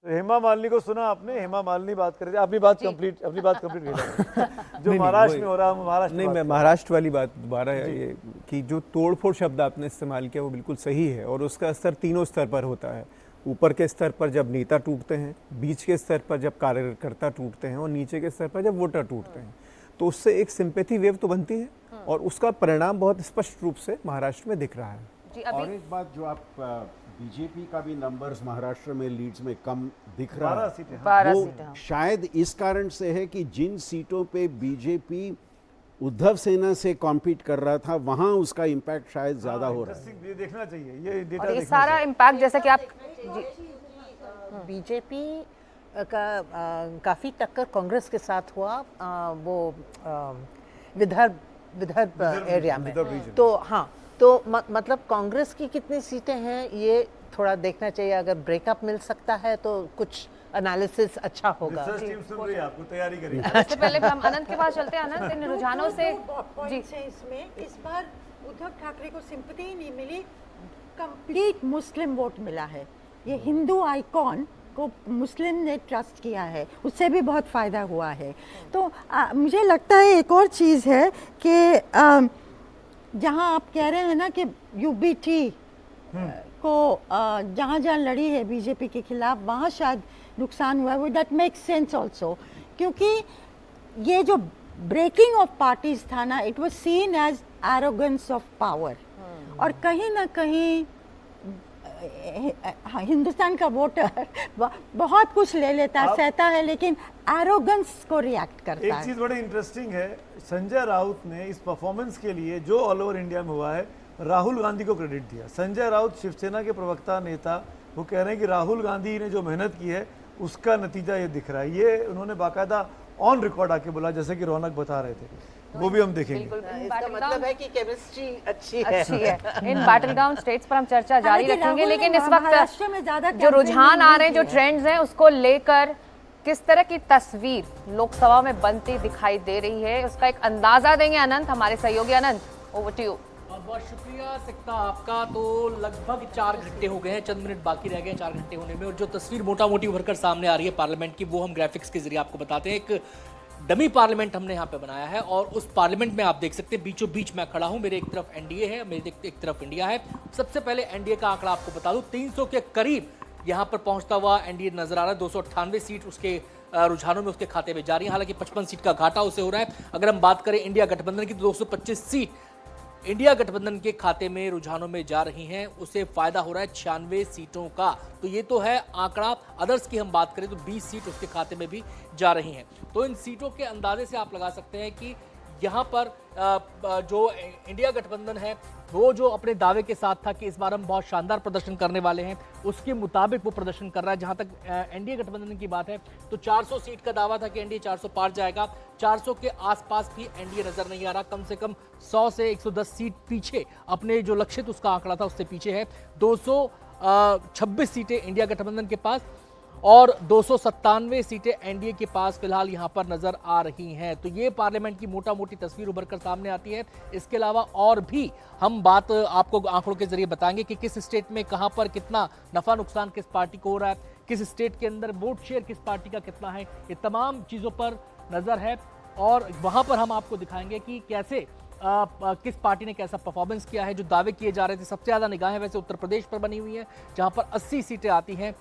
Hema Malini को सुना आपने? हेमा मालिनी बात कर रही थी, अपनी बात कंप्लीट जो महाराष्ट्र में हो रहा है, महाराष्ट्र नहीं, मैं महाराष्ट्र वाली बात दोबारा ये कि जो तोड़फोड़ शब्द आपने इस्तेमाल किया वो बिल्कुल सही है और उसका असर तीनों स्तर पर होता है। ऊपर के स्तर पर जब नेता टूटते हैं, बीच के स्तर पर जब कार्यकर्ता टूटते हैं और नीचे के स्तर पर जब वोटर टूटते हैं, तो उससे एक सिंपैथी वेव तो बनती है और उसका परिणाम बहुत स्पष्ट रूप से महाराष्ट्र में दिख रहा है। और एक बात जो आप बीजेपी का भी नंबर्स महाराष्ट्र में लीड्स में कम दिख रहा 12 है, सीटें, वो शायद इस कारण से है कि जिन सीटों पे बीजेपी उद्धव सेना से कॉम्पीट कर रहा था वहां उसका इम्पैक्ट शायद ज्यादा हो रहा है। ये देखना चाहिए, ये डेटा और ये देखना सारा इम्पैक्ट जैसा कि आप बीजेपी का काफ़ी टक्कर कांग्रेस के साथ हुआ, वो विदर्भ एरिया में। तो हाँ, तो मतलब कांग्रेस की कितनी सीटें हैं ये थोड़ा देखना चाहिए। अगर ब्रेकअप मिल सकता है तो कुछ एनालिसिस अच्छा होगा। रिसर्च टीम सुन रही है आपको, तैयारी करिए। इससे पहले हम अनंत के पास चलते हैं। अनंत, इन रुझानों से जी इसमें इस बार उद्धव ठाकरे को सिंपैथी ही नहीं मिली, कंप्लीट मुस्लिम वोट मिला है। ये हिंदू आइकॉन को मुस्लिम ने ट्रस्ट किया है, उससे भी बहुत फ़ायदा हुआ है। तो मुझे लगता है एक और चीज़ है कि जहाँ आप कह रहे हैं ना कि यूबीटी को जहाँ जहाँ लड़ी है बीजेपी के खिलाफ वहाँ शायद नुकसान हुआ है, दैट मेक्स सेंस ऑल्सो, क्योंकि ये जो ब्रेकिंग ऑफ पार्टीज था ना, it was seen as arrogance of power, और कहीं ना कहीं हिंदुस्तान का वोटर बहुत कुछ ले लेता है, सहता है, लेकिन एरोगेंस को रिएक्ट करता है। एक चीज बड़ी इंटरेस्टिंग है, संजय राउत ने इस परफॉर्मेंस के लिए जो ऑल ओवर इंडिया में हुआ है राहुल गांधी को क्रेडिट दिया। संजय राउत शिवसेना के प्रवक्ता नेता, वो कह रहे हैं कि राहुल गांधी ने जो मेहनत की है उसका नतीजा ये दिख रहा है। ये उन्होंने बाकायदा ऑन रिकॉर्ड आके बोला, जैसे कि रौनक बता रहे थे, वो भी हम देखेंगे। इसका मतलब है कि केमिस्ट्री अच्छी है। इन बैटल ग्राउंड स्टेट्स पर हम चर्चा जारी रखेंगे, लेकिन इस वक्त जो रुझान आ रहे हैं, जो ट्रेंड्स हैं, उसको लेकर किस तरह की तस्वीर लोकसभा में बनती दिखाई दे रही है, उसका एक अंदाजा देंगे अनंत, हमारे सहयोगी अनंत, ओवर टू यू। बहुत शुक्रिया सिक्ता आपका। तो लगभग 4 घंटे हो गए हैं, चंद मिनट बाकी रह गए 4 घंटे होने में, और जो तस्वीर मोटा मोटी उभर कर सामने आ रही है पार्लियामेंट की, वो हम ग्राफिक्स के जरिए आपको बताते हैं। एक डमी पार्लियामेंट हमने यहाँ पे बनाया है और उस पार्लियामेंट में आप देख सकते हैं बीचों बीच मैं खड़ा हूँ, मेरे एक तरफ एनडीए है, मेरे एक तरफ इंडिया है। सबसे पहले एनडीए का आंकड़ा आपको बता दूं, 300 के करीब यहाँ पर पहुंचता हुआ एनडीए नजर आ रहा है। 298 सीट उसके रुझानों में उसके खाते में जा रही है, हालांकि 55 सीट का घाटा उसे हो रहा है। अगर हम बात करें इंडिया गठबंधन की, तो 225 सीट इंडिया गठबंधन के खाते में रुझानों में जा रही हैं, उसे फायदा हो रहा है 96 सीटों का। तो ये तो है आंकड़ा। अदर्स की हम बात करें तो 20 सीट उसके खाते में भी जा रही हैं। तो इन सीटों के अंदाजे से आप लगा सकते हैं कि यहाँ पर जो इंडिया गठबंधन है वो जो अपने दावे के साथ था कि इस बार हम बहुत शानदार प्रदर्शन करने वाले हैं, उसके मुताबिक वो प्रदर्शन कर रहा है। जहां तक एनडीए गठबंधन की बात है तो 400 सीट का दावा था कि एनडीए 400 पार जाएगा, 400 के आसपास भी एनडीए नजर नहीं आ रहा, कम से कम 100 से 110 सीट पीछे, अपने जो लक्षित उसका आंकड़ा था उससे पीछे है। 226 सीटें इंडिया गठबंधन के पास और 297 सीटें एनडीए के पास फिलहाल यहां पर नजर आ रही हैं। तो ये पार्लियामेंट की मोटा मोटी तस्वीर उभर कर सामने आती है। इसके अलावा और भी हम बात आपको आंकड़ों के जरिए बताएंगे कि किस स्टेट में कहां पर कितना नफा नुकसान किस पार्टी को हो रहा है, किस स्टेट के अंदर वोट शेयर किस पार्टी का कितना है, ये तमाम चीजों पर नजर है। और वहां पर हम आपको दिखाएंगे कि कैसे किस पार्टी ने कैसा परफॉर्मेंस किया है। जो दावे किए जा रहे थे, सबसे ज़्यादा निगाहें वैसे उत्तर प्रदेश पर बनी हुई हैं, जहां पर 80 सीटें आती हैं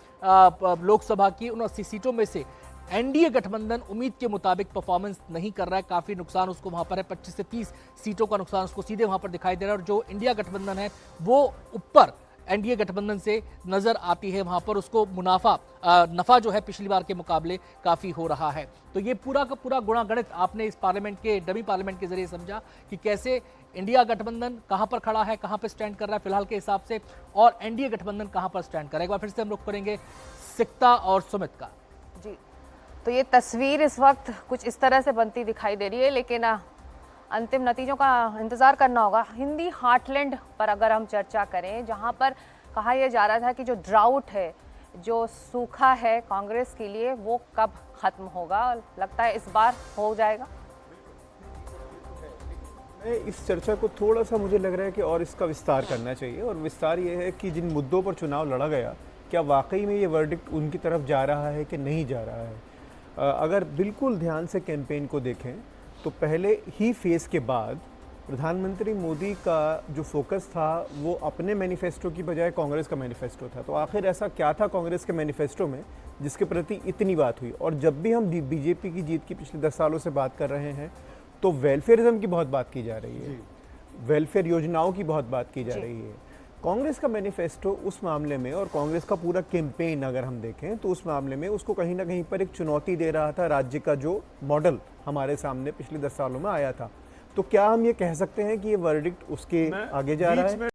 लोकसभा की। उन 80 सीटों में से एनडीए गठबंधन उम्मीद के मुताबिक परफॉर्मेंस नहीं कर रहा है, काफ़ी नुकसान उसको वहां पर है, 25 से 30 सीटों का नुकसान उसको सीधे वहां पर दिखाई दे रहा है। और जो इंडिया गठबंधन है वो ऊपर एनडीए गठबंधन से नजर आती है, वहां पर उसको नफा जो है पिछली बार के मुकाबले काफी हो रहा है। तो ये पूरा का पूरा गुणागणित आपने इस पार्लियामेंट के डमी पार्लियामेंट के जरिए समझा कि कैसे इंडिया गठबंधन कहां पर खड़ा है, कहां पर स्टैंड कर रहा है फिलहाल के हिसाब से, और एनडीए गठबंधन कहां पर स्टैंड कर रहा है। एक बार फिर से हम लोग करेंगे सिक्ता और सुमित का। जी, तो ये तस्वीर इस वक्त कुछ इस तरह से बनती दिखाई दे रही है, लेकिन अंतिम नतीजों का इंतजार करना होगा। हिंदी हार्टलैंड पर अगर हम चर्चा करें, जहां पर कहा यह जा रहा था कि जो ड्राउट है, जो सूखा है कांग्रेस के लिए, वो कब खत्म होगा, लगता है इस बार हो जाएगा। इस चर्चा को थोड़ा सा मुझे लग रहा है कि और इसका विस्तार करना चाहिए, और विस्तार ये है कि जिन मुद्दों पर चुनाव लड़ा गया, क्या वाकई में ये वर्डिक्ट उनकी तरफ जा रहा है कि नहीं जा रहा है। अगर बिल्कुल ध्यान से कैंपेन को देखें तो पहले ही फेज़ के बाद प्रधानमंत्री मोदी का जो फोकस था वो अपने मैनिफेस्टो की बजाय कांग्रेस का मैनिफेस्टो था। तो आखिर ऐसा क्या था कांग्रेस के मैनिफेस्टो में जिसके प्रति इतनी बात हुई। और जब भी हम बीजेपी की जीत की पिछले 10 सालों से बात कर रहे हैं तो वेलफेयरिज्म की बहुत बात की जा रही है, वेलफेयर योजनाओं की बहुत बात की जा रही है। कांग्रेस का मैनिफेस्टो उस मामले में, और कांग्रेस का पूरा कैंपेन अगर हम देखें तो उस मामले में उसको कहीं ना कहीं पर एक चुनौती दे रहा था राज्य का जो मॉडल हमारे सामने पिछले 10 सालों में आया था। तो क्या हम ये कह सकते हैं कि ये वर्डिक्ट उसके आगे जा रहा है?